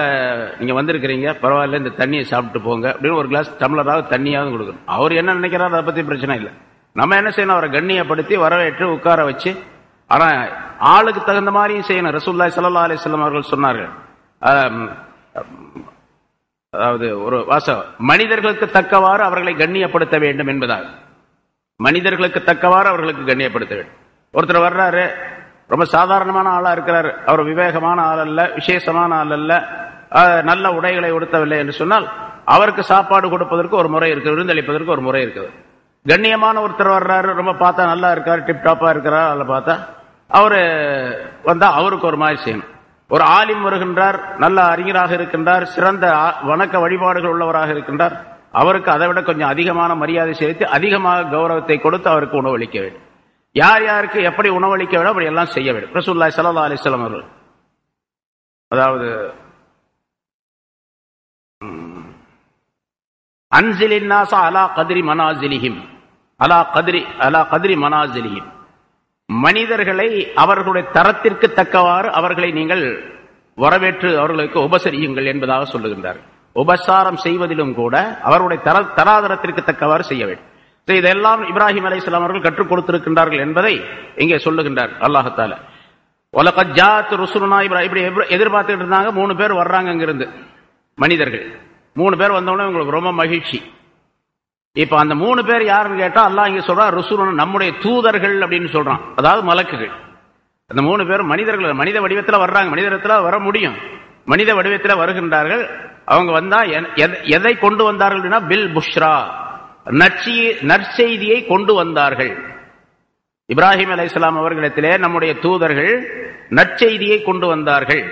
நீங்க வந்திருக்கிறீங்க, பரவாயில்ல, இந்த தண்ணியை சாப்பிட்டு போங்க அப்படின்னு ஒரு கிளாஸ் டம்ளராக தண்ணியாவது கொடுக்கணும். அவர் என்ன நினைக்கிறார் அதை பத்தி பிரச்சனை இல்லை. நம்ம என்ன செய்யணும், அவரை கண்ணியப்படுத்தி வரவேற்று உட்கார வச்சு, ஆனா ஆளுக்கு தகுந்த மாதிரியும் செய்யணும். ரசூலுல்லாஹி ஸல்லல்லாஹு அலைஹி வஸல்லம் அவர்கள் சொன்னார்கள், அதாவது ஒரு வாசகம், மனிதர்களுக்கு தக்கவாறு அவர்களை கண்ணியப்படுத்த வேண்டும் என்பதாக. மனிதர்களுக்கு தக்கவாறு அவர்களுக்கு கண்ணியப்படுத்த வேண்டும். ஒருத்தர் வர்றாரு, ரொம்ப சாதாரணமான ஆளா இருக்கிறார், அவர் விவேகமான ஆள் அல்ல, விசேஷமான ஆள் அல்ல, நல்ல உடைகளை உடுத்தவில்லை என்று சொன்னால் அவருக்கு சாப்பாடு கொடுப்பதற்கு ஒரு முறை இருக்கு, விருந்தளிப்பதற்கு ஒரு முறை இருக்குது. கண்ணியமான ஒருத்தர் வர்றாரு, ரொம்ப பார்த்தா நல்லா இருக்காரு, டிப்டாப்பா இருக்கிறார், அதில் பார்த்தா அவரு வந்தா அவருக்கு ஒரு மாதிரி செய்யணும். ஒரு ஆலிம் வருகின்றார், நல்ல அறிஞராக இருக்கின்றார், சிறந்த வணக்க வழிபாடுகள் உள்ளவராக இருக்கின்றார், அவருக்கு அதை விட கொஞ்சம் அதிகமான மரியாதை செலுத்தி அதிகமாக கௌரவத்தை கொடுத்து அவருக்கு உணவளிக்க வேண்டும். யார் யாருக்கு எப்படி உணவளிக்க வேண்டும் அப்படி எல்லாம் செய்ய வேண்டும். ரசூலுல்லாஹி ஸல்லல்லாஹு அலைஹி வஸல்லம் அவர்கள், அதாவது அன்சிலின் நாஸ அலா கத்ரி மனாசிலிஹிம், அலா கத்ரி மனாசிலிஹிம், மனிதர்களை அவர்களுடைய தரத்திற்கு தக்கவாறு அவர்களை நீங்கள் வரவேற்று அவர்களுக்கு உபசரியுங்கள் என்பதாக சொல்லுகின்றார். உபசாரம் செய்வதிலும் கூட அவருடைய தராதரத்திற்கு தக்கவாறு செய்ய வேண்டும். இதெல்லாம் இப்ராஹிம் அலைஹிஸ்ஸலாம் அவர்கள் கற்றுக் கொடுத்திருக்கின்றார்கள் என்பதை இங்கே சொல்லுகின்றார் அல்லாஹ் தஆலா. வலகத் ஜாஅத் ருசுலுனா இப்ராஹிம், இப்படி எதிர்பார்த்துட்டு இருந்தாங்க. 3 பேர் வர்றாங்க, அங்கிருந்து மனிதர்கள் 3 பேர் வந்தோடனே உங்களுக்கு ரொம்ப மகிழ்ச்சி. இப்ப அந்த 3 பேர் யாருன்னு கேட்டா அல்லாஹ் இங்க சொல்றான், ருசுலுனா நம்முடைய தூதர்கள் அப்படின்னு சொல்றான், அதாவது மலக்குகள். அந்த 3 பேரும் மனிதர்கள், மனித வடிவத்தில் வர்றாங்க, மனித வடிவத்தில் வர முடியும், மனித வடிவத்தில் வருகின்றார்கள். அவங்க வந்தா எதை கொண்டு வந்தார்கள் அப்படின்னா பில் புஷ்ரா, நற்செய்தியை கொண்டு வந்தார்கள். இப்ராஹிம் அலைஹிஸ்ஸலாம் அவர்களிடத்திலே நம்முடைய தூதர்கள் நற்செய்தியை கொண்டு வந்தார்கள்.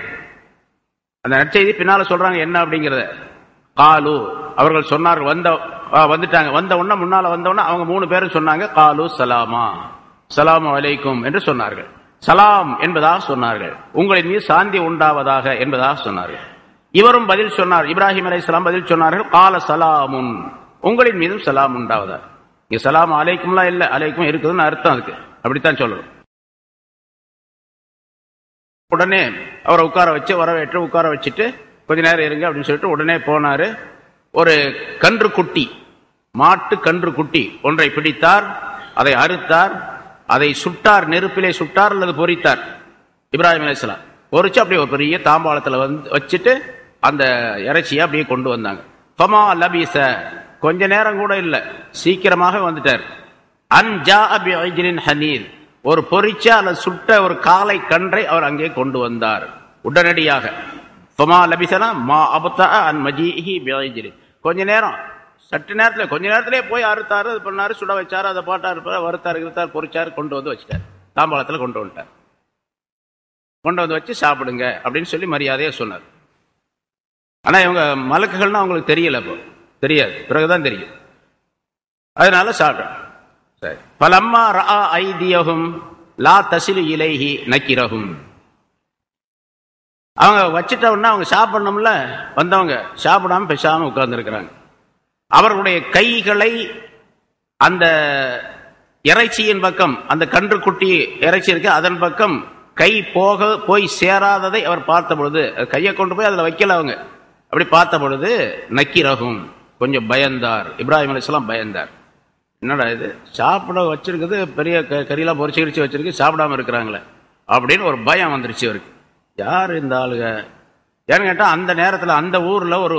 அந்த நற்செய்தி பின்னால சொல்றாங்க என்ன அப்படிங்கறத. காலு, அவர்கள் சொன்னார்கள், வந்துட்டாங்க, வந்த உடனே முன்னால வந்த உடனே அவங்க 3 பேரும் சொன்னாங்க, காலு சலாமா, சலாமு அலைக்கும் என்று சொன்னார்கள். சலாம் என்பதாக சொன்னார்கள், உங்களின் மீது சாந்தி உண்டாவதாக என்பதாக சொன்னார்கள். இவரும் பதில் சொன்னார், இப்ராஹிம் அலைஹிஸ்ஸலாம் பதில் சொன்னார்கள், கால சலாமுன், உங்களின் மீதும் சலாம் உண்டாவதா. இங்க சலாம் அலைக்கும்லாம் இல்ல, அலைக்கும் இருக்குதுன்னு அர்த்தம், அதுக்கு அப்படித்தான் சொல்லணும். உடனே அவரை உட்கார வச்சு வரவேற்று உட்கார வச்சுட்டு கொஞ்ச நேரம் இருங்க அப்படின்னு சொல்லிட்டு உடனே போனாரு. ஒரு கன்று குட்டி, மாட்டு கன்று குட்டி ஒன்றை பிடித்தார், அதை அறுத்தார், அதை சுட்டார், நெருப்பிலே சுட்டார் அல்லது பொரித்தார். இப்ராஹிம் அலைஹிஸ்ஸலாம் பொரிச்சு அப்படியே ஒரு பெரிய தாம்பாளத்துல வச்சுட்டு அந்த இறைச்சியை அப்படியே கொண்டு வந்தாங்க. ஃபமா லபிஸ, கொஞ்ச நேரம் கூட இல்ல, சீக்கிரமாக வந்துட்டார். அன்ஜா பிஇஜ்லின் ஹனீர், ஒரு பொரிச்ச அல்லது சுட்ட ஒரு காளை கன்றை அவர் அங்கே கொண்டு வந்தார் உடனடியாக. ஃபமா லபிஸனா மா அபதா அன் மஜீஹி பிஇஜ்லின், கொஞ்ச நேரம், சற்று நேரத்தில், கொஞ்ச நேரத்திலே போய் அறுத்தாரு, அது பண்ணாரு, சுட வச்சாரு, அதை பாட்டாரு, வறுத்தாரு, பொரிச்சாரு, கொண்டு வந்து வச்சுட்டார், தாம்பாளத்தில் கொண்டு வந்துட்டார். கொண்டு வந்து வச்சு சாப்பிடுங்க அப்படின்னு சொல்லி மரியாதையா சொன்னார். ஆனா இவங்க மலக்குகள்னா அவங்களுக்கு தெரியல, அப்போ தெரியாது, பிறகுதான் தெரியும். அதனால சாப்பிட்டாங்க. சரி, பலம்மா ரஆ ஐதியஹும் லா தஸிலு இலைஹி நக்கிரஹும், அவங்க வச்சுட்டோம்னா அவங்க சாப்பிடணும்ல, வந்தவங்க சாப்பிடாம பேசாம உட்கார்ந்து இருக்கிறாங்க. அவர்களுடைய கைகளை அந்த இறைச்சியின் பக்கம், அந்த கன்று குட்டி இறைச்சி இருக்கு அதன் பக்கம் கை போய் சேராததை அவர் பார்த்த பொழுது, கையை கொண்டு போய் அதுல வைக்கல, அவங்க அப்படி பார்த்த பொழுது நக்கிரகும், கொஞ்சம் பயந்தார். இப்ராஹிம் அலைஹிஸ்ஸலாம் பயந்தார். என்னடா இது, சாப்பிட வச்சிருக்குது, பெரிய கறியெல்லாம் பொரிச்சு கிரிச்சு வச்சிருக்கு, சாப்பிடாம இருக்கிறாங்களே அப்படின்னு ஒரு பயம் வந்துருச்சு அவருக்கு. யார் இந்த ஆளுக ஏன்னு கேட்டா, அந்த நேரத்தில் அந்த ஊர்ல ஒரு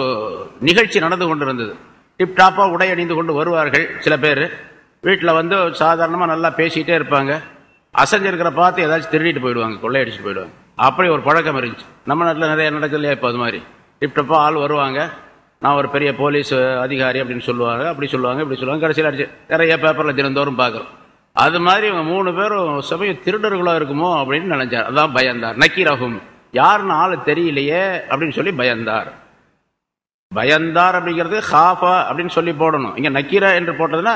நிகழ்ச்சி நடந்து கொண்டிருந்தது. டிப்டாப்பா உடை அணிந்து கொண்டு வருவார்கள் சில பேர், வீட்டில் வந்து சாதாரணமாக நல்லா பேசிக்கிட்டே இருப்பாங்க. அசைஞ்சிருக்கிற பார்த்து ஏதாச்சும் திருடிட்டு போயிடுவாங்க, கொள்ளையடிச்சிட்டு போயிடுவாங்க. அப்படி ஒரு பழக்கம் இருந்துச்சு. நம்ம நாட்டில் நிறைய நடக்குது இல்லையா? இப்போ அது மாதிரி டிப்டப்பா ஆள் வருவாங்க, நான் ஒரு பெரிய போலீஸ் அதிகாரி அப்படின்னு சொல்லுவாங்க, அப்படி சொல்லுவாங்க, இப்படி சொல்லுவாங்க. கடைசியில் அடிச்சு நிறைய பேப்பரில் தினந்தோறும் பார்க்குறோம். அது மாதிரி இவங்க 3 பேரும் சமயம் திருடர்களாக இருக்குமோ அப்படின்னு நினைச்சார். அதான் பயந்தார். நக்கீரகும், யாருன்னு ஆள் தெரியலையே அப்படின்னு சொல்லி பயந்தார். பயந்தார் அப்படிங்கிறது ஹாஃபா அப்படின்னு சொல்லி போடணும். இங்கே நக்கீரா என்று போட்டதுன்னா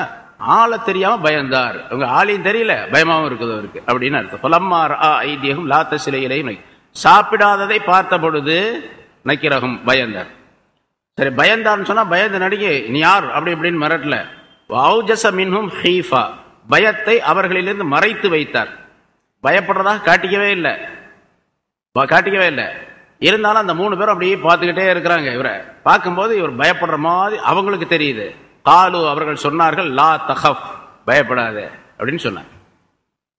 ஆளை தெரியாம பயந்தார். அவங்க ஆளையும் தெரியல, பயமாவும் இருக்குது அவருக்கு அப்படின்னு அர்த்தம். பலம்மார் ஐதியகம் லாத்த சிலையிலையும் சாப்பிடாததை பார்த்த பொழுது நக்கீரகம் பயந்தார். சரி, பயந்தார்னு சொன்னா பயந்து நடிகை நீ யார் அப்படி இப்படின்னு மிரட்டல. வௌஜஸ மின்ஹும் ஹீஃபா, பயத்தை அவர்களிலிருந்து மறைத்து வைத்தார். பயப்படுறதா காட்டிக்கவே இல்லை. இருந்தாலும் அந்த 3 பேரும் அப்படியே பார்த்துக்கிட்டே இருக்கிறாங்க. இவரை பார்க்கும்போது இவர் பயப்படுற மாதிரி அவங்களுக்கு தெரியுது. காலு, அவர்கள் சொன்னார்கள், லா தஹப், பயப்படாத அப்படின்னு சொன்னாங்க.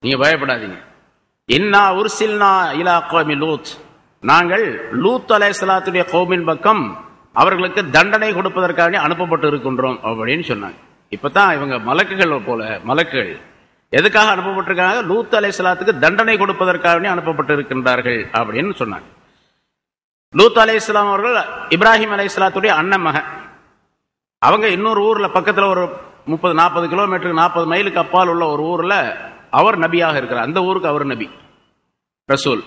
நீங்க பயப்படாதீங்க. இன்னா உர்சில்னா இலா கௌமி லூத், நாங்கள் லூத் அலைஹிஸ்ஸலாத்துடைய கௌமின் பக்கம் அவர்களுக்கு தண்டனை கொடுப்பதற்காக அனுப்பப்பட்டு இருக்கின்றோம் அப்படின்னு சொன்னாங்க. இப்பதான் இவங்க மலக்குகள் போல, மலக்குகள் எதுக்காக அனுப்பப்பட்டிருக்காங்க? லூத் அலைஹிஸ்ஸலாத்துக்கு தண்டனை கொடுப்பதற்காக அனுப்பப்பட்டு இருக்கின்றார்கள் அப்படின்னு சொன்னாங்க. லூத் அலைஹிஸ்ஸலாம் அவர்கள் இப்ராஹிம் அலைஹிஸ்ஸலாத்துடைய அண்ணன் மகன். அவங்க இன்னொரு ஊர்ல பக்கத்துல ஒரு 30-40 கிலோமீட்டருக்கு 40 மைலுக்கு அப்பால் உள்ள ஒரு ஊர்ல அவர் நபியாக இருக்கிறார். அந்த ஊருக்கு அவர் நபி ரசூல்.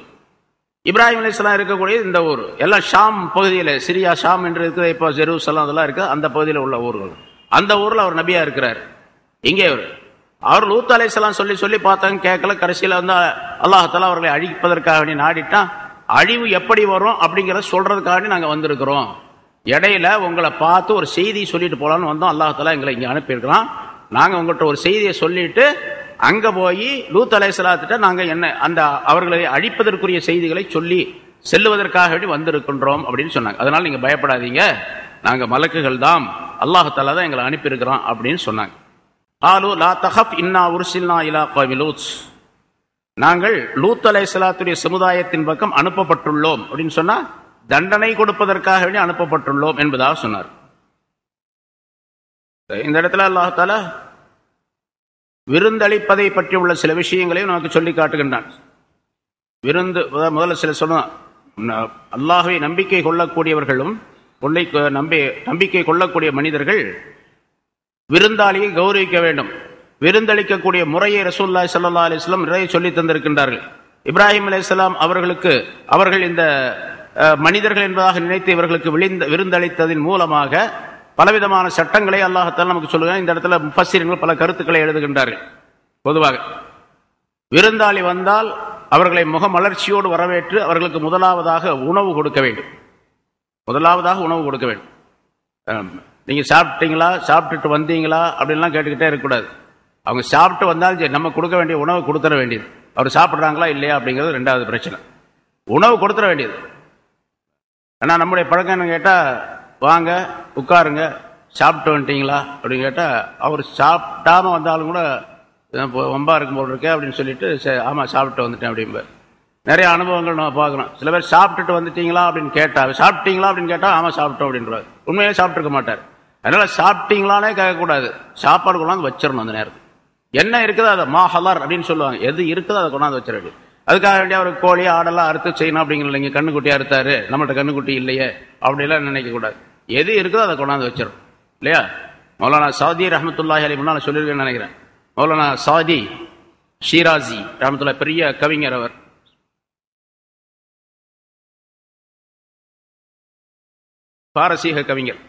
இப்ராஹிம் அலைஹிஸ்ஸலாம் இருக்கக்கூடிய இந்த ஊர் எல்லாம் ஷாம் பகுதியில், சிரியா ஷாம் என்று இருக்கிற இப்போ ஜெருசலம் அதெல்லாம் இருக்கு, அந்த பகுதியில் உள்ள ஊர்கள். அந்த ஊர்ல அவர் நபியா இருக்கிறார். இங்கே அவர் லூத் அலைஹிஸ்ஸலாம் சொல்லி சொல்லி பார்த்தாங்க, கேட்கல. கடைசியில் வந்து அல்லாஹ் தஆலா அவர்களை அழிப்பதற்காக நாடிட்டான். அழிவு எப்படி வரும் அப்படிங்கிறத சொல்றதுக்காக நாங்க வந்திருக்கிறோம். இடையில உங்களை பார்த்து ஒரு செய்தி சொல்லிட்டு போலான்னு வந்தோம். அல்லாஹ் தஆலா எங்களை இங்க அனுப்பியிருக்கிறோம். நாங்க உங்கள்கிட்ட ஒரு செய்தியை சொல்லிட்டு அங்க போய் லூத் அலைஹிஸ்ஸலாத்திட்ட நாங்க என்ன அந்த அவர்களை அழிப்பதற்குரிய செய்திகளை சொல்லி செல்லுவதற்காக வந்திருக்கின்றோம் அப்படின்னு சொன்னாங்க. அதனால நீங்க பயப்படாதீங்க, நாங்க மலக்குகள் தான், அல்லாஹ் தஆலா தான் எங்களை அனுப்பியிருக்கிறோம் அப்படின்னு சொன்னாங்க. ஆலு லா தஹப் இன்னா உர்சில்னா இலா கௌமி லூத், நாங்கள் லூத் அலைஹிஸ்ஸலாத்துடைய சமுதாயத்தின் பக்கம் அனுப்பப்பட்டுள்ளோம் அப்படின்னு சொன்னா தண்டனை கொடுப்பதற்காக அனுப்பப்பட்டுள்ளோம் என்பதாக சொன்னார். இந்த இடத்துல அல்லாஹ் தஆலா விருந்தளிப்பதை பற்றி உள்ள சில விஷயங்களையும் நமக்கு சொல்லி காட்டுகின்றான். விருந்து முதல்ல சில சொன்னா, அல்லாஹ்வை நம்பிக்கை கொள்ளக்கூடியவர்களும் நம்பிக்கை கொள்ளக்கூடிய மனிதர்கள் விருந்தாளியை கௌரவிக்க வேண்டும். விருந்தளிக்கக்கூடிய முறையை ரசூலுல்லாஹி ஸல்லல்லாஹு அலைஹி வஸல்லம் நிறைய சொல்லி தந்திருக்கின்றார்கள். இப்ராஹிம் அலைஹிஸ்ஸலாம் அவர்கள் இந்த மனிதர்கள் என்பதாக நினைத்து இவர்களுக்கு விருந்தளித்ததின் மூலமாக பலவிதமான சட்டங்களை அல்லாஹ் தஆலா நமக்கு சொல்லுகிறார். இந்த இடத்துல முஃபஸ்ஸிரீன்கள் பல கருத்துக்களை எழுதுகின்றார்கள். பொதுவாக விருந்தாளி வந்தால் அவர்களை முகமலர்ச்சியோடு வரவேற்று அவர்களுக்கு முதலாவதாக உணவு கொடுக்க வேண்டும். நீங்க சாப்பிட்டீங்களா, சாப்பிட்டுட்டு வந்தீங்களா அப்படின்லாம் கேட்டுக்கிட்டே இருக்கக்கூடாது. அவங்க சாப்பிட்டு வந்தாலும் நம்ம கொடுக்க வேண்டிய உணவு கொடுத்துட வேண்டியது. அவர் சாப்பிட்றாங்களா இல்லையா அப்படிங்கிறது 2வது பிரச்சனை. உணவு கொடுத்துட வேண்டியது. ஆனா நம்முடைய பழக்கம் என்ன கேட்டா, வாங்க உட்காருங்க, சாப்பிட்டு வந்துட்டீங்களா அப்படின்னு கேட்டா, அவர் சாப்பிட்டாம வந்தாலும் கூட வம்பா இருக்கும் போல் இருக்கே அப்படின்னு சொல்லிட்டு ஆமா சாப்பிட்டு வந்துட்டேன் அப்படிம்பார். நிறைய அனுபவங்கள் நம்ம பார்க்குறோம். சில பேர் சாப்பிட்டுட்டு வந்துட்டீங்களா அப்படின்னு கேட்டா, சாப்பிட்டீங்களா அப்படின்னு கேட்டா ஆமா சாப்பிட்டோம் அப்படின்றாரு. உண்மையிலே சாப்பிட்டுருக்க மாட்டார். அதனால சாப்பிட்டீங்களானே கேட்கக்கூடாது, சாப்பாடு கொண்டாந்து வச்சிடணும். அந்த நேரத்தில் என்ன இருக்குதோ அதை மாஹலர் அப்படின்னு சொல்லுவாங்க, எது இருக்குதோ அதை கொண்டாந்து வச்சிட வேண்டியது. அதுக்காக வேண்டிய அவர் கோழி ஆடெல்லாம் அறுத்து செய்யணும் அப்படிங்கிற, இங்கே கண்ணுக்குட்டி அறுத்தாரு நம்மள்ட்ட கண்ணுக்குட்டி இல்லையே அப்படிலாம் நினைக்க கூடாது. எது இருக்குதோ அதை கொண்டாந்து வச்சிடும் இல்லையா? மௌலானா சாதி ரஹ்மத்துல்லாஹி அலைஹி முன்னால சொல்லியிருக்கேன்னு நினைக்கிறேன். மௌலானா சாதி ஷீராசி ரஹ்மத்துல்லாஹி பெரிய கவிஞர், அவர் பாரசீக கவிஞர்.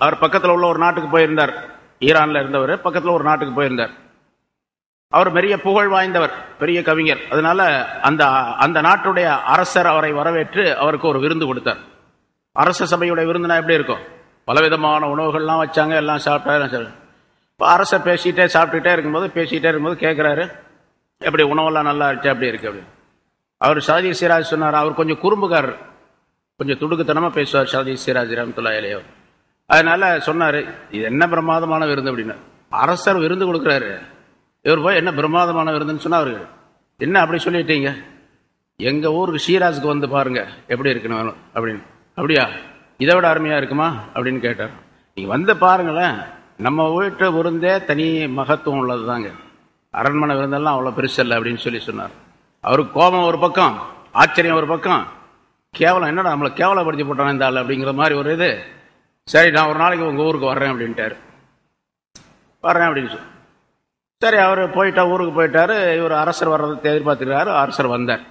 அவர் பக்கத்தில் உள்ள ஒரு நாட்டுக்கு போயிருந்தார். ஈரான்ல இருந்தவர் பக்கத்தில் ஒரு நாட்டுக்கு போயிருந்தார். அவர் பெரிய புகழ் வாய்ந்தவர், பெரிய கவிஞர். அதனால அந்த நாட்டுடைய அரசர் அவரை வரவேற்று அவருக்கு ஒரு விருந்து கொடுத்தார். அரச சபையுடைய விருந்துனா எப்படி இருக்கும்? பலவிதமான உணவுகள்லாம் வச்சாங்க, எல்லாம் சாப்பிட்டாரு. இப்போ அரசர் சாப்பிட்டுட்டே இருக்கும்போது கேட்குறாரு, எப்படி உணவெல்லாம் நல்லா இருந்துச்சு, அப்படி இருக்கு அப்படின்னு. அவர் ஷாதி சிராஜ் சொன்னார். அவர் கொஞ்சம் குறும்புக்காரர், கொஞ்சம் துடுக்குத்தனமா பேசுவார் ஷாதி சிராஜ் ரஹ்மத்துல்லாஹி அலைஹி. அதனால சொன்னாரு, இது என்ன பிரமாதமான விருந்து அப்படின்னு. அரசர் விருந்து கொடுக்குறாரு, இவர் போய் என்ன பிரமாதமான விருந்துன்னு சொன்னா, அவருக்கு என்ன அப்படி சொல்லிட்டீங்க, எங்க ஊருக்கு ஷீராஸுக்கு வந்து பாருங்க எப்படி இருக்குன்னு அப்படின்னு. அப்படியா, இதை விட அருமையா இருக்குமா அப்படின்னு கேட்டார். நீங்க வந்து பாருங்களேன், நம்ம வீட்டு விருந்தே தனி மகத்துவம் உள்ளது தாங்க. அரண்மனை விருந்தெல்லாம் அவ்வளோ பெருசல்ல அப்படின்னு சொன்னார். அவருக்கு கோபம் ஒரு பக்கம், ஆச்சரியம் ஒரு பக்கம், கேவலம், என்னடா நம்மளை கேவலப்படுத்தி போட்டானே இந்த ஆள் அப்படிங்கிற மாதிரி ஒரு இது. சரி, நான் ஒரு நாளைக்கு உங்கள் ஊருக்கு வர்றேன் அப்படின்ட்டார். வர்றேன் அப்படின்னு சொல்லி சரி, அவர் போயிட்டா, ஊருக்கு போயிட்டாரு. இவர் அரசர் வர்றதை எதிர்பார்த்துக்கிறாரு. அரசர் வந்தார்.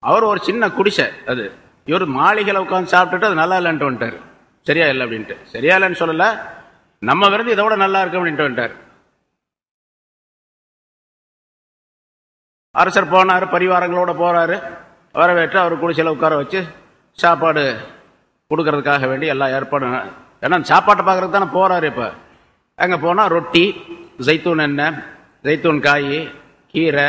அவர் ஒரு சின்ன குடிசை அது. இவர் மாளிகையில் உட்காந்து சாப்பிட்டுட்டு அது நல்லா இல்லைன்ட்டு வந்துட்டார். சரியா இல்லை அப்படின்ட்டு. சரியா இல்லைன்னு சொல்லல, நம்ம விருந்து இதை விட நல்லா இருக்கு அப்படின்ட்டு வந்துட்டார். அரசர் போனார், பரிவாரங்களோட போறாரு. வரவேற்று அவர் குடிசையில் உட்கார வச்சு சாப்பாடு கொடுக்கறதுக்காக வேண்டி எல்லா ஏற்பாடும். ஏன்னா சாப்பாட்டை பார்க்கறதுக்கு தானே போறாரு. இப்போ அங்கே போனால் ரொட்டி, ஜெய்த்தூன் எண்ணெய், ஜெய்த்தூன் காய், கீரை,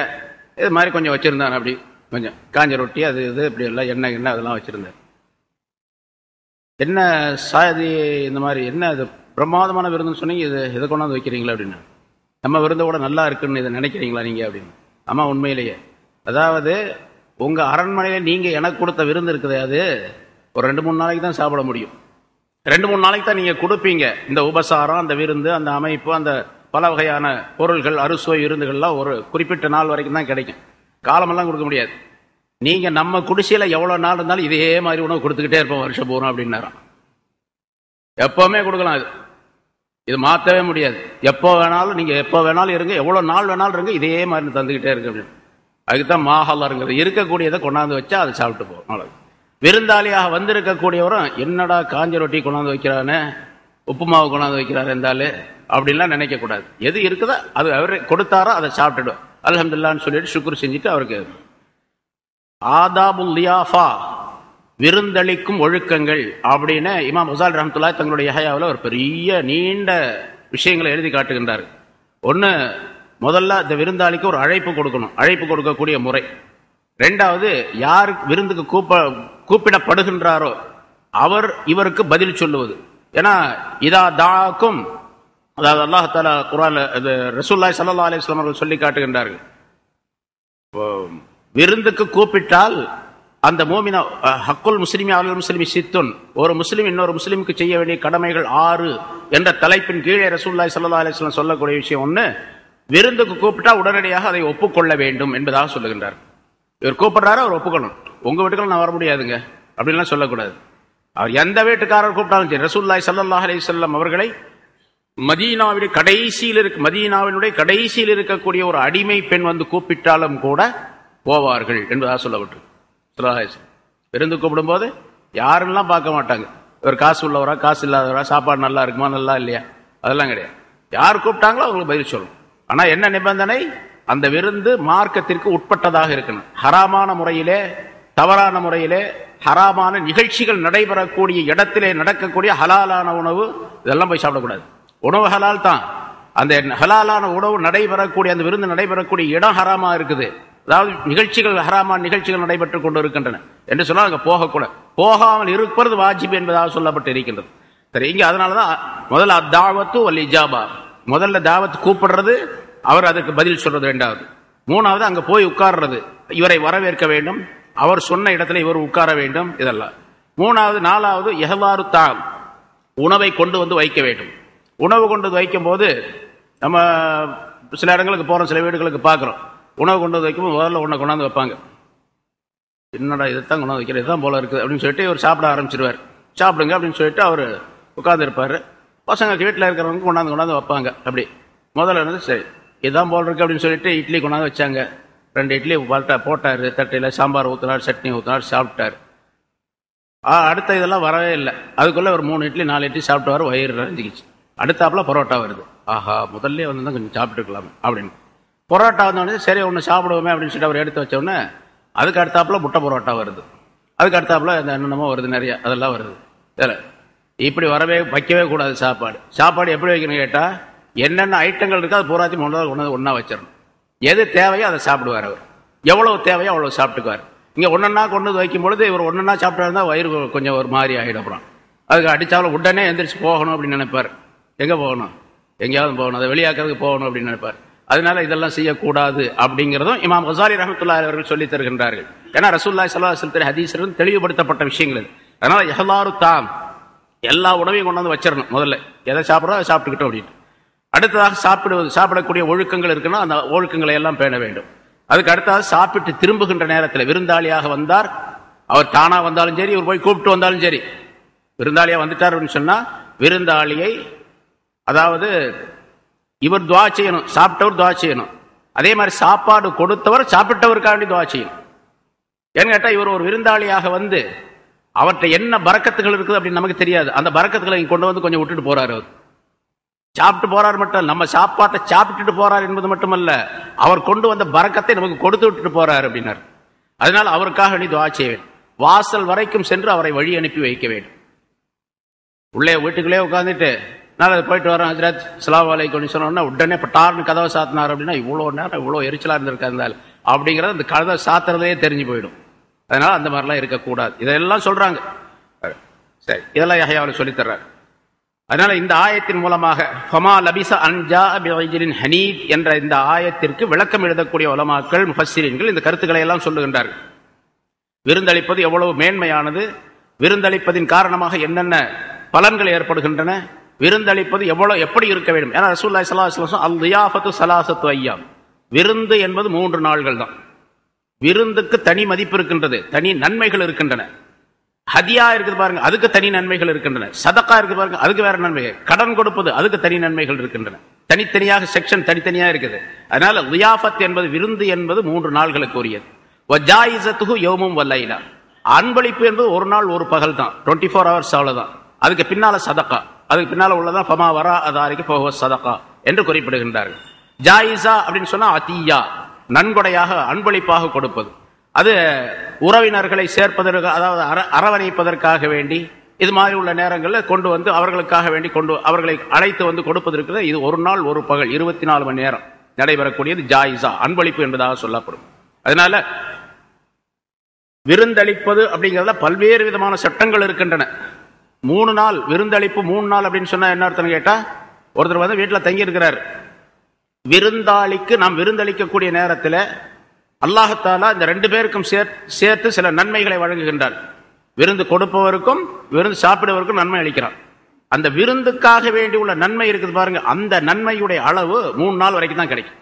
இது மாதிரி கொஞ்சம் வச்சுருந்தார். அப்படி கொஞ்சம் காஞ்ச ரொட்டி, அது இது இப்படி எல்லாம் எண்ணெய் அதெல்லாம் வச்சுருந்தார். என்ன சாதி இந்த மாதிரி என்ன இது பிரமாதமான விருந்துன்னு சொன்னீங்க, இதை கொண்டாந்து வைக்கிறீங்களா அப்படின்னு. நம்ம விருந்தை கூட நல்லா இருக்குன்னு இதை நினைக்கிறீங்களா நீங்கள் அப்படின்னு. ஆமா, உண்மையிலேயே. அதாவது உங்கள் அரண்மனையில் நீங்கள் எனக்கு கொடுத்த விருந்து இருக்குது, அது ஒரு 2-3 நாளைக்கு தான் சாப்பிட முடியும். 2-3 நாளைக்கு தான் நீங்கள் கொடுப்பீங்க. இந்த உபசாரம், அந்த விருந்து, அந்த அமைப்பு, அந்த பல வகையான பொருள்கள், அறுசுவை விருந்துகள்லாம் ஒரு குறிப்பிட்ட நாள் வரைக்கும் தான் கிடைக்கும். காலமெல்லாம் கொடுக்க முடியாது. நீங்கள் நம்ம குடிசையில் எவ்வளோ நாள் இருந்தாலும் இதே மாதிரி உணவு கொடுத்துக்கிட்டே இருப்போம் வருஷம் பூரா அப்படின்னாராம். எப்போவுமே கொடுக்கலாம், இது மாற்றவே முடியாது. எப்போ வேணாலும் நீங்கள் எப்போ வேணாலும் இருங்க, எவ்வளோ நாள் வேணாலும் இருங்க, இதே மாதிரி தந்துக்கிட்டே இருக்கு அப்படின்னு. அதுக்குதான் மாஹல்லாருங்கிறது. இருக்கக்கூடியதை கொண்டாந்து வச்சா அதை சாப்பிட்டு போகும். விருந்தாளியாக வந்திருக்கக்கூடியவரும் என்னடா காஞ்ச ரொட்டி கொண்டாந்து வைக்கிறானே, உப்பு மாவு கொண்டாந்து வைக்கிறாரு இருந்தாலே அப்படின்லாம் நினைக்கக்கூடாது. எது இருக்குதோ அது அவர் கொடுத்தாரோ அதை சாப்பிட்டுடும். அல்ஹம்துலில்லாஹ்னு சொல்லிட்டு சுக்ர் செஞ்சுட்டு அவருக்கு ஆதாபுல் லியாஃபா, விருந்தளிக்கும் ஒழுக்கங்கள் அப்படின்னு இமாம் கஸாலி ரஹ்மத்துல்லாஹி தங்களுடைய யஹ்யாவில் ஒரு பெரிய நீண்ட விஷயங்களை எழுதி காட்டுகின்றார். ஒன்று, முதல்ல இந்த விருந்தாளிக்கு ஒரு அழைப்பு கொடுக்கணும், அழைப்பு கொடுக்கக்கூடிய முறை. ரெண்டாவது, யார் விருந்துக்கு கூப்பிடப்படுகின்றாரோ அவர் இவருக்கு பதில் சொல்லுவது. ஏன்னா இதா தாக்கும், அதாவது அல்லாஹ் தஆலா குர்ஆன்ல ரசூலுல்லாஹி ஸல்லல்லாஹு அலைஹி வஸல்லம் அவர்கள் சொல்லி காட்டுகின்றார்கள், விருந்துக்கு கூப்பிட்டால் அந்த மூமின ஹக்குல் முஸ்லிமி அலல் முஸ்லிமி சித்துன், ஒரு முஸ்லிம் இன்னொரு முஸ்லிமுக்கு செய்ய வேண்டிய கடமைகள் 6 என்ற தலைப்பின் கீழே ரசூலுல்லாஹி ஸல்லல்லாஹு அலைஹி வஸல்லம் சொல்லக்கூடிய விஷயம் ஒன்று, விருந்துக்கு கூப்பிட்டா உடனடியாக அதை ஒப்புக்கொள்ள வேண்டும் என்பதாக சொல்லுகின்றார். இவர் கூப்பிடுறாரு, அவர் ஒப்புக்கணும். உங்க வீட்டுக்குள்ள நான் வர முடியாதுங்க அப்படின்லாம் சொல்லக்கூடாது. அவர் எந்த வீட்டுக்காரர் கூப்பிட்டாலும் சரி, ரசூலுல்லாஹி ஸல்லல்லாஹு அலைஹி வஸல்லம் அவர்களை மதீனாவினுடைய கடைசியில் இருக்கக்கூடிய ஒரு அடிமை பெண் வந்து கூப்பிட்டாலும் கூட போவார்கள் என்பதாக சொல்லப்பட்டு. விருந்து கூப்பிடும் போது யாருன்னெல்லாம் பார்க்க மாட்டாங்க. இவர் காசு உள்ளவரா காசு இல்லாதவரா, சாப்பாடு நல்லா இருக்குமா நல்லா இல்லையா, அதெல்லாம் கிடையாது. யார் கூப்பிட்டாங்களோ அவங்களுக்கு பதில் சொல்லணும். ஆனா என்ன நிபந்தனை, அந்த விருந்து மார்க்கத்திற்கு உட்பட்டதாக இருக்கணும். ஹராமான முறையிலே, தவறான முறையிலே, ஹராமான நிகழ்ச்சிகள் நடைபெறக்கூடிய இடத்திலே நடக்கக்கூடிய ஹலாலான உணவு இதெல்லாம் போய் சாப்பிடக்கூடாது. உணவு ஹலால் தான், அந்த ஹலாலான உணவு நடைபெறக்கூடிய அந்த விருந்து நடைபெறக்கூடிய இடம் ஹராமா இருக்குது. அதாவது நிகழ்ச்சிகள், ஹராமான நிகழ்ச்சிகள் நடைபெற்றுக் கொண்டு இருக்கின்றன என்று சொன்னால் அங்கே போகக்கூடாது. போகாமல் இருப்பது வாஜிப் என்பதாக சொல்லப்பட்டு இருக்கின்றது. சரி, இங்க அதனாலதான் முதல்ல அத்தாவத்து வல் இஜாபா, முதல்ல தாவத் கூப்பிடுறது, அவர் அதுக்கு பதில் சொல்றது. ரெண்டாவது, மூணாவது அங்க போய் உட்கார்றது, இவரை வரவேற்க வேண்டும், அவர் சொன்ன இடத்துல இவர் உட்கார வேண்டும், இதெல்லாம். மூணாவது, நாலாவது எஹ்வாரு தாம், உணவை கொண்டு வந்து வைக்க வேண்டும். உணவு கொண்டு வந்து வைக்கும் போது நம்ம சில இடங்களுக்கு போறோம், சில வீடுகளுக்கு பார்க்கிறோம், உணவு கொண்டு வந்து வைக்கும்போது முதல்ல உன்னை கொண்டாந்து வைப்பாங்க. என்னடா இதைத்தான் கொண்டாந்து வைக்கிற, இதுதான் போல இருக்குது அப்படின்னு சொல்லிட்டு இவர் சாப்பிட ஆரம்பிச்சிருவார். சாப்பிடுங்க அப்படின்னு சொல்லிட்டு அவர் உட்கார்ந்து இருப்பாரு. பசங்க வீட்டில் இருக்கிறவங்க கொண்டாந்து வைப்பாங்க. அப்படி முதல்ல இருந்து சரி இதுதான் போல் இருக்கு அப்படின்னு சொல்லிட்டு இட்லி கொண்டாந்து வச்சாங்க. 2 இட்லி போட்டாரு தட்டையில், சாம்பார் ஊற்றினார், சட்னி ஊற்றினார், சாப்பிட்டார். அடுத்த இதெல்லாம் வரவே இல்லை. அதுக்குள்ள ஒரு 3 இட்லி 4 இட்லி சாப்பிட்டு வயிறு நிறைஞ்சிக்கிச்சு. அடுத்தாப்புல பரோட்டா வருது. ஆஹா, முதல்ல வந்து தான் கொஞ்சம் சாப்பிட்டுருக்கலாம் அப்படின்னு. பரோட்டா வந்தோடனே சரி ஒன்று சாப்பிடுவோமே அப்படின்னு சொல்லிட்டு அவர் எடுத்து வச்சோடனே அதுக்கு அடுத்தாப்புல முட்டை பரோட்டா வருது. அதுக்கு அடுத்தாப்புல இந்த என்னென்னமோ வருது, நிறைய அதெல்லாம் வருது. இல்லை, இப்படி வைக்கவே கூடாது. சாப்பாடு எப்படி வைக்கணும்னு கேட்டால் என்னென்ன ஐட்டங்கள் இருக்கோ அது பூராத்தி ஒன்றா வச்சிடணும். எது தேவையோ அதை சாப்பிடுவார். அவர் எவ்வளவு தேவையோ அவ்வளவு சாப்பிட்டுக்குவார். இங்கே ஒன்றா கொண்டு வந்து வைக்கும் பொழுது இவர் ஒன்றா சாப்பிட்டா இருந்தால் வயிறு கொஞ்சம் ஒரு மாதிரி ஆகிடும். அப்புறம் அதுக்கு அடித்தாலும் உடனே எந்திரிச்சு போகணும் அப்படின்னு நினைப்பார். எங்கே போகணும், எங்கேயாவது போகணும், அதை வெளியாக்கிறதுக்கு போகணும் அப்படின்னு நினைப்பார். அதனால இதெல்லாம் செய்யக்கூடாது அப்படிங்கிறதும் இமாம் கஸாலி ரஹ்மத்துல்லாஹி அவர்கள் சொல்லி தருகின்றார்கள். ஏன்னா ரசூலுல்லாஹி ஸல்லல்லாஹு அலைஹி வஸல்லம் ஹதீஸிலும் தெளிவுபடுத்தப்பட்ட விஷயங்கள். அதனால இஹ்லாரு தாம், எல்லா உணவையும் கொண்டு வந்து வச்சிடணும். முதல்ல எதை சாப்பிட்றோம் அதை சாப்பிட்டுக்கிட்டோம் அப்படின்னு. அடுத்ததாக சாப்பிடக்கூடிய ஒழுக்கங்கள் இருக்குன்னா அந்த ஒழுக்கங்களை எல்லாம் பேண வேண்டும். அதுக்கு அடுத்ததாக சாப்பிட்டு திரும்புகின்ற நேரத்தில் விருந்தாளியாக வந்தார், அவர் தானா வந்தாலும் சரி, இவர் போய் கூப்பிட்டு வந்தாலும் சரி, விருந்தாளியா வந்துட்டார் அப்படின்னு சொன்னா விருந்தாளியை, அதாவது இவர் துவா செய்யணும், சாப்பிட்டவர் துவா செய்யணும். அதே மாதிரி சாப்பாடு கொடுத்தவர் சாப்பிட்டவருக்காண்டி துவா செய்யணும். ஏன்னு கேட்டா இவர் ஒரு விருந்தாளியாக வந்து அவர்கிட்ட என்ன பரக்கத்துகள் இருக்குது அப்படின்னு நமக்கு தெரியாது. அந்த பரக்கத்துகளை கொண்டு வந்து கொஞ்சம் விட்டுட்டு போறாரு. அவர் சாப்பிட்டு போறாரு மட்டும், நம்ம சாப்பாட்டை சாப்பிட்டுட்டு போறாரு என்பது மட்டுமல்ல, அவர் கொண்டு வந்த பரக்கத்தை நமக்கு கொடுத்து விட்டுட்டு போறாரு அப்படின்னாரு. அதனால அவருக்காக நீ துவா செய்ய வேண்டும். வாசல் வரைக்கும் சென்று அவரை வழி அனுப்பி வைக்க வேண்டும். உள்ளே வீட்டுக்குள்ளே உட்காந்துட்டு நான் போயிட்டு வரேன் ஹஜ்ரத் ஸலாம் அலைக்கும் சொன்னோன்னா உடனே பட்டார்னு கதவை சாத்தினார் அப்படின்னா இவ்வளோ நேரம் இவ்வளோ எரிச்சலா இருந்திருக்காரு அப்படிங்கிறது அந்த கதவை சாத்துறதே தெரிஞ்சு போயிடும். அதனால அந்த மாதிரிலாம் இருக்கக்கூடாது. இதெல்லாம் சொல்றாங்க. சரி, இதெல்லாம் யஹ்யாவில் சொல்லி தர்றாரு. அதனால இந்த ஆயத்தின் மூலமாக ஃபமா லபிஸ அன் ஜாஅ பிஇஜ்லின் ஹனீத் என்ற இந்த ஆயத்திற்கு விளக்கம் எழுதக்கூடிய உலமாக்கள் முஃபஸ்ஸிரீன்கள் இந்த கருத்துக்களை எல்லாம் சொல்லுகின்றார்கள். விருந்தளிப்பது எவ்வளவு மேன்மையானது, விருந்தளிப்பதின் காரணமாக என்னென்ன பலன்கள் ஏற்படுகின்றன, விருந்தளிப்பது எப்படி இருக்க வேண்டும். ஏன்னா ரசூலுல்லாஹி ஸல்லல்லாஹு அலைஹி வஸல்லம் அல் லியாஃபத்து ஸலாஸத்து அய்யாம், விருந்து என்பது 3 நாள்கள் தான். விருந்துக்கு தனி மதிப்பு இருக்கின்றது, தனி நன்மைகள் இருக்கின்றன. ஹதியா இருக்குது பாருங்க, அதுக்கு தனி நன்மைகள் இருக்கின்றன. சதக்கா இருக்குது பாருங்க, அதுக்கு வேற நன்மைகள். கடன் கொடுப்பது அதுக்கு தனி நன்மைகள் இருக்கின்றன. தனித்தனியாக செக்ஷன் தனித்தனியா இருக்குது. அதனால லியாஃபத் என்பது விருந்து என்பது 3 நாள்களுக்கு உரியது. வஜாயிஸத்துஹு யௌமும் வலைலா, அன்பளிப்பு என்பது ஒரு நாள் ஒரு பகல் தான், 24 hours அவ்வளவுதான். அதுக்கு பின்னால சதக்கா, அதுக்கு பின்னால உள்ளதான் ஃபமா வரா அதாரிக்கு ஃபஹுவ சதக்கா என்று குறிப்பிடுகின்றார்கள். ஜாயிஸா அப்படின்னு சொன்னா அதியா, நன்கொடையாக அன்பளிப்பாக கொடுப்பது. அது உறவினர்களை சேர்ப்பதற்கு, அதாவது அரவணைப்பதற்காக வேண்டி இது மாதிரி உள்ள நேரங்களில் கொண்டு வந்து அவர்களுக்காக வேண்டி அவர்களை அழைத்து வந்து கொடுப்பதற்கு இது ஒரு நாள் ஒரு பகல் 24 மணி நேரம் நடைபெறக்கூடியது ஜாயிஸா, அன்பளிப்பு என்பதாக சொல்லப்படும். அதனால விருந்தளிப்பது அப்படிங்கிறதுல பல்வேறு விதமான சட்டங்கள் இருக்கின்றன. 3 நாள் விருந்தளிப்பு, 3 நாள் அப்படின்னு சொன்னா என்ன அர்த்தம் கேட்டா, ஒருத்தர் வந்து வீட்டில் தங்கி இருக்கிறார், விருந்தாளிக்கு நாம் விருந்தளிக்கக்கூடிய நேரத்தில் அல்லாஹ் தஆலா இந்த 2 பேருக்கும் சேர்த்து சில நன்மைகளை வழங்குகின்றார். விருந்து கொடுப்பவருக்கும் விருந்து சாப்பிடுவதற்கும் நன்மை அளிக்கிறார். அந்த விருந்துக்காக வேண்டி உள்ள நன்மை இருக்குது பாருங்க, அந்த நன்மையுடைய அளவு 3 நாள் வரைக்கும் தான் கிடைக்கும்.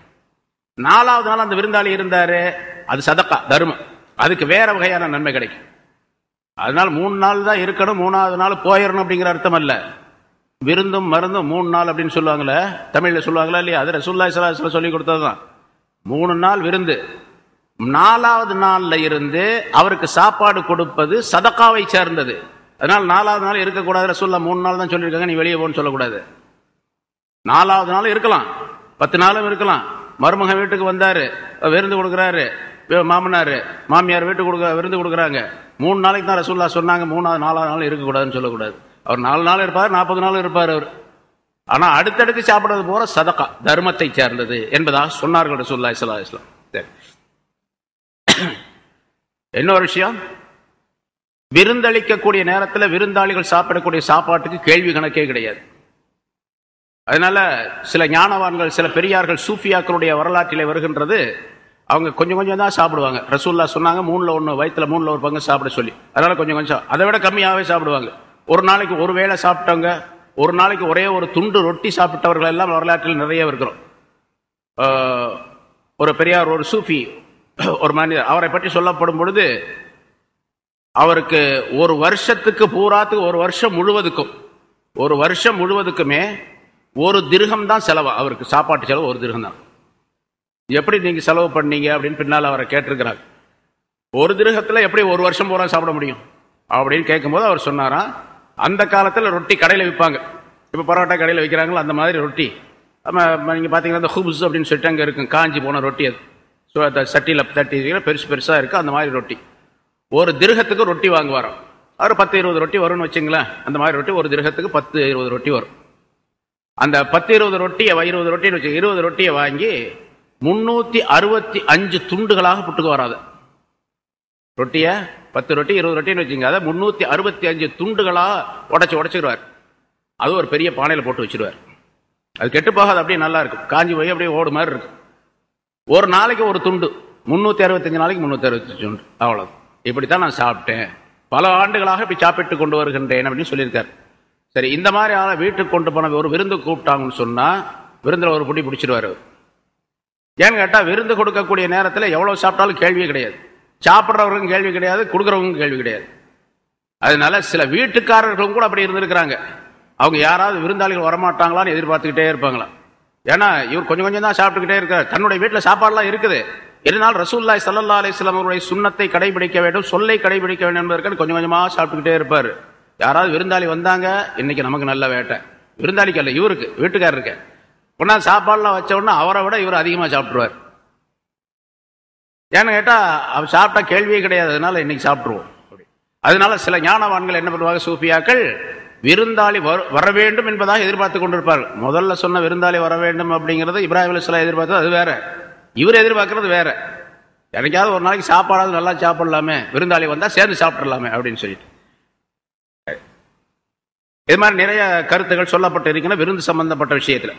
4வது நாள் அந்த விருந்தாளி இருந்தாரு, அது சதக்கா தர்மம், அதுக்கு வேற வகையான நன்மை கிடைக்கும். அதனால 3 நாள் தான் இருக்கணும், 3வது நாள் போயிடணும் அப்படிங்கிற அர்த்தம் அல்ல. விருந்தும் மருந்தும் 3 நாள் அப்படின்னு சொல்லுவாங்களே, தமிழ்ல சொல்லுவாங்களா இல்லையா, அது ரசூலுல்லாஹி ஸல்லல்லாஹு அலைஹி வஸல்லம் சொல்லி கொடுத்ததுதான். 3 நாள் விருந்து, 4வது நாள்ல இருந்து அவருக்கு சாப்பாடு கொடுப்பது சதக்காவை சேர்ந்தது. அதனால 4வது நாள் இருக்கக்கூடாது. ரசூலுல்லாஹ் 3 நாள் தான் சொல்லியிருக்காங்க, நீ வெளியே போன்னு சொல்லக்கூடாது. 4வது நாள் இருக்கலாம், 10 நாளும் இருக்கலாம். மருமகன் வீட்டுக்கு வந்தாரு, விருந்து கொடுக்குறாரு, மாமனாரு மாமியார் வீட்டுக்கு விருந்து கொடுக்குறாங்க, 3 நாளைக்கு தான் ரசூலுல்லாஹ் சொன்னாங்க. 3வது 4வது நாள் இருக்கக்கூடாதுன்னு சொல்லக்கூடாது. அவர் 4 நாள் இருப்பார், 40 நாள் இருப்பார் அவர். ஆனா அடுத்தடுத்து சாப்பிடுறது போற சதக்கா தர்மத்தை சேர்ந்தது என்பதாக சொன்னார்கள் ரசூலுல்லாஹி ஸல்லல்லாஹு அலைஹி வஸல்லம். இன்னொரு விஷயம், விருந்தளிக்கக்கூடிய நேரத்தில் விருந்தாளிகள் சாப்பிடக்கூடிய சாப்பாட்டுக்கு கேள்வி கணக்கே கிடையாது. அதனால சில ஞானவான்கள், சில பெரியார்கள், சூஃபியாக்களுடைய வரலாற்றிலே வருகின்றது, அவங்க கொஞ்சம் கொஞ்சம் தான் சாப்பிடுவாங்க. ரசூலுல்லாஹ் சொன்னாங்க 3ல் 1, வயிற்றுல 3ல் 1 பங்கு சாப்பிட சொல்லி. அதனால கொஞ்சம் கொஞ்சம், அதை விட கம்மியாகவே சாப்பிடுவாங்க. ஒரு நாளைக்கு ஒரு வேளை சாப்பிட்டவங்க, ஒரு நாளைக்கு ஒரே ஒரு துண்டு ரொட்டி சாப்பிட்டவர்கள் எல்லாம் வரலாற்றில் நிறைய இருக்கிறோம். ஒரு பெரியார், ஒரு சூஃபி, ஒரு மனிதர், அவரை பற்றி சொல்லப்படும் பொழுது அவருக்கு ஒரு வருஷத்துக்கு பூராத்துக்கு, ஒரு வருஷம் முழுவதுக்குமே 1 திர்ஹம் தான் செலவு. அவருக்கு சாப்பாட்டு செலவு 1 திர்ஹம் தான். எப்படி நீங்க செலவு பண்ணீங்க அப்படின்னு பின்னால் அவரை கேட்டிருக்கிறாங்க. 1 திர்ஹத்துல எப்படி 1 வருஷம் பூரா சாப்பிட முடியும் அப்படின்னு கேட்கும்போது அவர் சொன்னாராம், அந்த காலத்தில் ரொட்டி கடையில் விற்பாங்க, இப்போ பரோட்டா கடையில் விற்கிறாங்களோ அந்த மாதிரி ரொட்டி. நீங்க பாத்தீங்கன்னா இந்த ஹுப்ஸ் அப்படின்னு சொல்லிட்டு அங்கே இருக்கும், காஞ்சி போன ரொட்டி. அது சட்டியில் தட்டி பெருசாக இருக்கு, அந்த மாதிரி ரொட்டி. 1 திர்ஹத்துக்கு ரொட்டி வாங்குவாராம். அவர் 10-20 ரொட்டி வரும்னு வச்சுங்களேன். அந்த மாதிரி ரொட்டி 1 திர்ஹத்துக்கு 10-20 ரொட்டி வரும். அந்த 10-20 ரொட்டியை 20 ரொட்டின்னு வச்சு 20 ரொட்டியை வாங்கி 365 துண்டுகளாக புட்டுக்கு வராது. ரொட்டியை 10 ரொட்டி 20 ரொட்டின்னு வச்சுங்க, அதை 365 துண்டுகளாக உடைச்சிடுவார். அது ஒரு பெரிய பானையில் போட்டு வச்சிருவார். அது கெட்டு போகாது, அப்படியே நல்லா இருக்கும், காஞ்சி போய் அப்படியே ஓடு மாதிரி இருக்கும். ஒரு நாளைக்கு 1 துண்டு, 365 நாளைக்கு 365 துண்டு, அவ்வளவு. இப்படித்தான் நான் சாப்பிட்டேன், பல ஆண்டுகளாக இப்படி சாப்பிட்டு கொண்டு வருகின்றேன் அப்படின்னு சொல்லியிருக்காரு. சரி, இந்த மாதிரி ஆளை வீட்டுக்கு கொண்டு போன ஒரு விருந்து கூப்பிட்டாங்கன்னு சொன்னா விருந்தில் ஒரு புடி பிடிச்சிருவாரு. ஏன்னு கேட்டா விருந்து கொடுக்கக்கூடிய நேரத்தில் எவ்வளவு சாப்பிட்டாலும் கேள்வியே கிடையாது, சாப்பிட்றவருக்கும் கேள்வி கிடையாது, கொடுக்குறவங்களுக்கும் கேள்வி கிடையாது. அதனால சில வீட்டுக்காரர்களும் கூட அப்படி இருந்திருக்கிறாங்க. அவங்க யாராவது விருந்தாளிகள் வரமாட்டாங்களான்னு எதிர்பார்த்துக்கிட்டே இருப்பாங்களாம். ஏன்னா இவர் கொஞ்சம் கொஞ்சம் தான் சாப்பிட்டுக்கிட்டே இருக்கார். தன்னுடைய வீட்டில் சாப்பாடுலாம் இருக்குது, இருந்தாலும் ரசூலுல்லாஹி ஸல்லல்லாஹு அலைஹி வஸல்லம் அவருடைய சுன்னத்தை கடைபிடிக்க வேண்டும், சொல்லை கடைபிடிக்க வேண்டும் என்பதற்கு கொஞ்சம் கொஞ்சமா சாப்பிட்டுக்கிட்டே இருப்பார். யாராவது விருந்தாளி வந்தாங்க, இன்னைக்கு நமக்கு நல்ல வேட்டை, விருந்தாளிக்கு அல்ல இவருக்கு வீட்டுக்காரருக்கு ஒன்னா சாப்பாடுலாம் வச்ச உடனே அவரை விட இவர் அதிகமாக சாப்பிட்டுருவார். ஏன்னு கேட்டா அவர் சாப்பிட்டா கேள்வியே கிடையாது, அதனால இன்னைக்கு சாப்பிட்டுருவோம். அதனால சில ஞானவான்கள் என்ன பண்ணுவாங்க, சூஃபியாக்கள் விருந்தாளி வர வேண்டும் என்பதாக எதிர்பார்த்து கொண்டிருப்பார்கள். முதல்ல சொன்ன விருந்தாளி வர வேண்டும் அப்படிங்கிறது இப்ராஹிம் அலைஹிஸ்ஸலாம் எதிர்பார்த்தது அது வேற, இவர் எதிர்பார்க்கறது வேற. எனக்காவது ஒரு நாளைக்கு சாப்பாடாவது நல்லா சாப்பிடலாமே, விருந்தாளி வந்தா சேர்ந்து சாப்பிடலாமே அப்படின்னு சொல்லிட்டு இது மாதிரி நிறைய கருத்துக்கள் சொல்லப்பட்டு இருக்கின்றன விருந்து சம்பந்தப்பட்ட விஷயத்துல.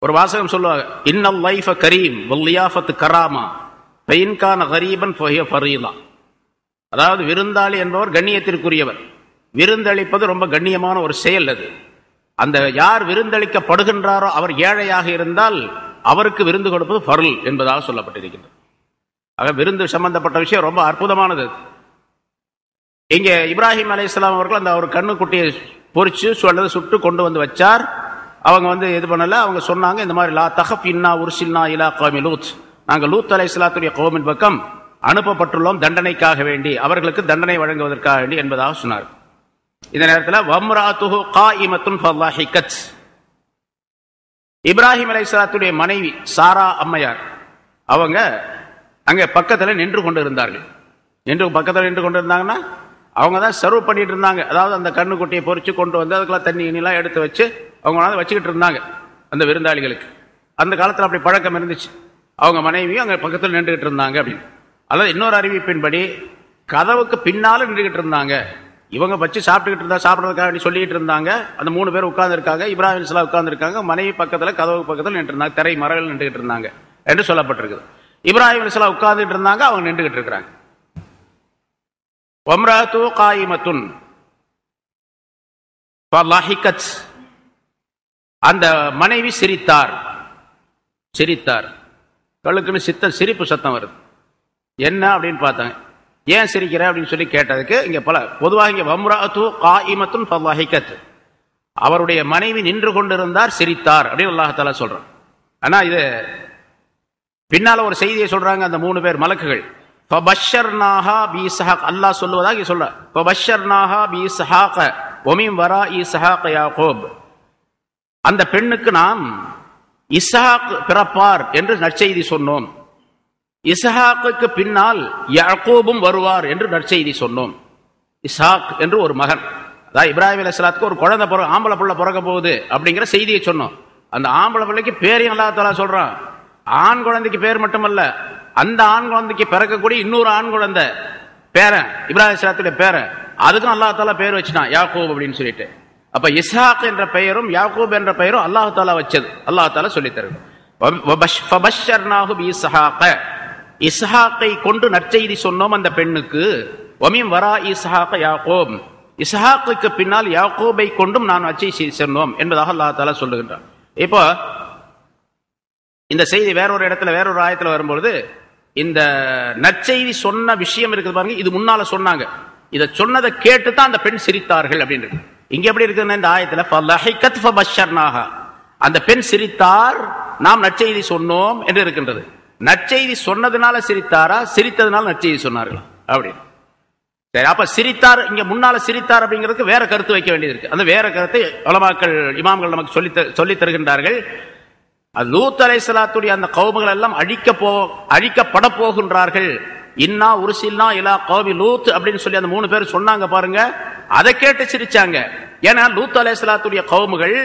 ஒரு வாசகம் சொல்லுவாங்க, இன்னல் லைஃப கரீம் வல் லியாஃபத்து கராமா ஃபைன் கான கரீபன் ஃபஹிய ஃபரீலா. அதாவது விருந்தாளி என்பவர் கண்ணியத்திற்குரியவர், விருந்தளிப்பது ரொம்ப கண்ணியமான ஒரு செயல். அது அந்த யார் விருந்தளிக்கப்படுகின்றாரோ அவர் ஏழையாக இருந்தால் அவருக்கு விருந்து கொடுப்பது ஃபர்ல் என்பதாக சொல்லப்பட்டிருக்கின்றது. ஆக விருந்து சம்பந்தப்பட்ட விஷயம் ரொம்ப அற்புதமானது. இங்கே இப்ராஹிம் அலைஹிஸ்ஸலாம் அவர்கள் அந்த ஒரு கண்ணுக்குட்டியை பொறிச்சு அல்லது சுட்டு கொண்டு வந்து வச்சார். அவங்க இது பண்ணல, அவங்க சொன்னாங்க இந்த மாதிரி லா தஹப் இன்னா உர்சில்னா இலா கௌமி லூத், நாங்கள் லூத் அலைஹிஸ்ஸலாத்துடைய கௌமின் பக்கம் அனுப்பப்பட்டுள்ளோம் தண்டனைக்காக வேண்டி, அவர்களுக்கு தண்டனை வழங்குவதற்காக வேண்டி என்பதாக சொன்னார். இந்த நேரத்தில் வம்ராத்துஹு காயிமத்துன் ஃபல்லாஹிகத், இப்ராஹிம் அலைஹிஸ்ஸலாத்துடைய மனைவி சாரா அம்மையார் அவங்க அங்கே பக்கத்தில் நின்று கொண்டு இருந்தார்கள். பக்கத்தில் நின்று கொண்டு இருந்தாங்கன்னா அவங்க தான் சர்வ் பண்ணிட்டு இருந்தாங்க. அதாவது அந்த கண்ணுக்குட்டியை பொறிச்சு கொண்டு வந்து அதுக்கெல்லாம் தண்ணி இனிலாம் எடுத்து வச்சு அவங்க வச்சுக்கிட்டு இருந்தாங்க அந்த விருந்தாளிகளுக்கு. அந்த காலத்தில் அப்படி பழக்கம் இருந்துச்சு. அவங்க மனைவியும் அங்கே பக்கத்தில் நின்றுகிட்டு இருந்தாங்க அப்படின்னு. அல்லது இன்னொரு அறிவிப்பின்படி கதவுக்கு பின்னால நின்றுகிட்டு இருந்தாங்க. இவங்க வச்சு சாப்பிட்டுக்கிட்டு இருந்தா சாப்பிட்றதுக்காக வேண்டி சொல்லிட்டு இருந்தாங்க. அந்த 3 பேர் உட்கார்ந்து இருக்காங்க, இப்ராஹிம் அலைஹிஸ்ஸலாம் உட்கார்ந்து இருக்காங்க, மனைவி பக்கத்தில் கதவு பக்கத்தில் நின்று இருந்தாங்க, திரை மறைவில் நின்றுகிட்டு இருந்தாங்க என்று சொல்லப்பட்டிருக்குது. இப்ராஹிம் அலைஹிஸ்ஸலாம் உட்கார்ந்துட்டு இருந்தாங்க, அவங்க நின்றுகிட்டு இருக்கிறாங்க. வம்ராத்து காயிமத்துன் ஃபல்லாஹிகத், அந்த மனைவி சிரித்தார். கழுக்குன்னு சிரிப்பு சத்தம் வருது. என்ன அப்படின்னு பார்த்தாங்க, ஏன் சிரிக்கிற அப்படின்னு சொல்லி கேட்டதுக்கு இங்க பொதுவாக இங்க வம்ராத்து காயிமத்துன் ஃபல்லாஹிகத், அவருடைய மனைவி நின்று கொண்டிருந்தார், சிரித்தார் அப்படின்னு அல்லாஹ் தஆலா சொல்றான். ஆனா இது பின்னால ஒரு செய்தியை சொல்றாங்க அந்த 3 பேர் மலக்குகள். ஃபபஷர்னாஹா பிஇஸ்ஹாக், அல்லாஹ் சொல்வதாக சொல்ற, ஃபபஷர்னாஹா பிஇஸ்ஹாக வமின் வரா இஸ்ஹாக் யாக்கூப், அந்த பெண்ணுக்கு நாம் இஸ்ஹாக் பிறப்பார் என்று நற்செய்தி சொன்னோம், இஸ்ஹாக்குக்கு பின்னால் யாக்கூபும் வருவார் என்று நற்செய்தி சொன்னோம். இஸ்ஹாக் என்று ஒரு மகன், அதாவது இப்ராஹிம் அலைஹிஸ்ஸலாத்துக்கு ஒரு குழந்தை ஆம்பளை பிள்ளை பிறக்க போகுது அப்படிங்கிற செய்தியை சொன்னோம். அந்த ஆம்பளை பிள்ளைக்கு பேரையும் அல்லாஹ் தஆலா சொல்றான். ஆண் குழந்தைக்கு பேர் மட்டுமல்ல, அந்த ஆண் குழந்தைக்கு பிறக்கக்கூடிய இன்னொரு ஆண் குழந்தை பேரன், இப்ராஹிம் அலைஹிஸ்ஸலாத்துடைய பேரன், அதுக்கும் அல்லாஹ் தஆலா பேர் வச்சுட்டான் யாக்கூப் அப்படின்னு சொல்லிட்டு. அப்ப இஸ்ஹாக் என்ற பெயரும் யாக்கூப் என்ற பெயரும் அல்லாஹ் தஆலா வச்சது, அல்லாஹ் தஆலா சொல்லி தருது. ஃபபஷர்னாஹு பிஇஸ்ஹாக, இஸ்ஹாக்கை கொண்டு நற்செய்தி சொன்னோம் அந்த பெண்ணுக்கு. வமின் வரா இஸ்ஹாக யாக்கூப், இஸ்ஹாக்குக்கு பின்னால் யாக்கூபை கொண்டும் நான் நற்செய்தி சொன்னோம் என்பதாக அல்லாஹ் தஆலா சொல்லுகின்றான். இப்போ இந்த செய்தி வேறொரு இடத்துல வேறொரு ஆயத்துல வரும்பொழுது இந்த நற்செய்தி சொன்ன விஷயம் இருக்குது பாருங்க, இது முன்னால சொன்னாங்க, இதை சொன்னதை கேட்டு தான் அந்த பெண் சிரித்தார்கள் அப்படின்னு. இங்க எப்படி இருக்குன்னா இந்த ஆயத்துல ஃபலஹிகத் ஃபபஷர்னாஹா, அந்த பெண் சிரித்தார், நாம் நற்செய்தி சொன்னோம் என்று இருக்கின்றது. நற்செய்தி சொன்னதுனால சிரித்தாரா, சிரித்ததுனால நற்செய்தி சொன்னார்களா அப்படின்னு. சரி, அப்ப சிரித்தார், இங்க முன்னால சிரித்தார் அப்படிங்கிறதுக்கு வேற கருத்து வைக்க வேண்டியது இருக்கு. அந்த வேற கருத்தை உலமாக்கள் இமாம்கள் நமக்கு சொல்லி தருகின்றார்கள். லூத் அலைஹிஸ்ஸலாத்துடைய அந்த கௌமுகள் எல்லாம் அழிக்கப்பட போகின்றார்கள். இன்னா உர்சில்னா இலா கௌமி லூத் அப்படின்னு சொல்லி அந்த 3 பேர் சொன்னாங்க பாருங்க, அதை கேட்டு சிரிச்சாங்க. ஏன்னா லூத் அலைஹிஸ்ஸலாத்துடைய கௌமுகள்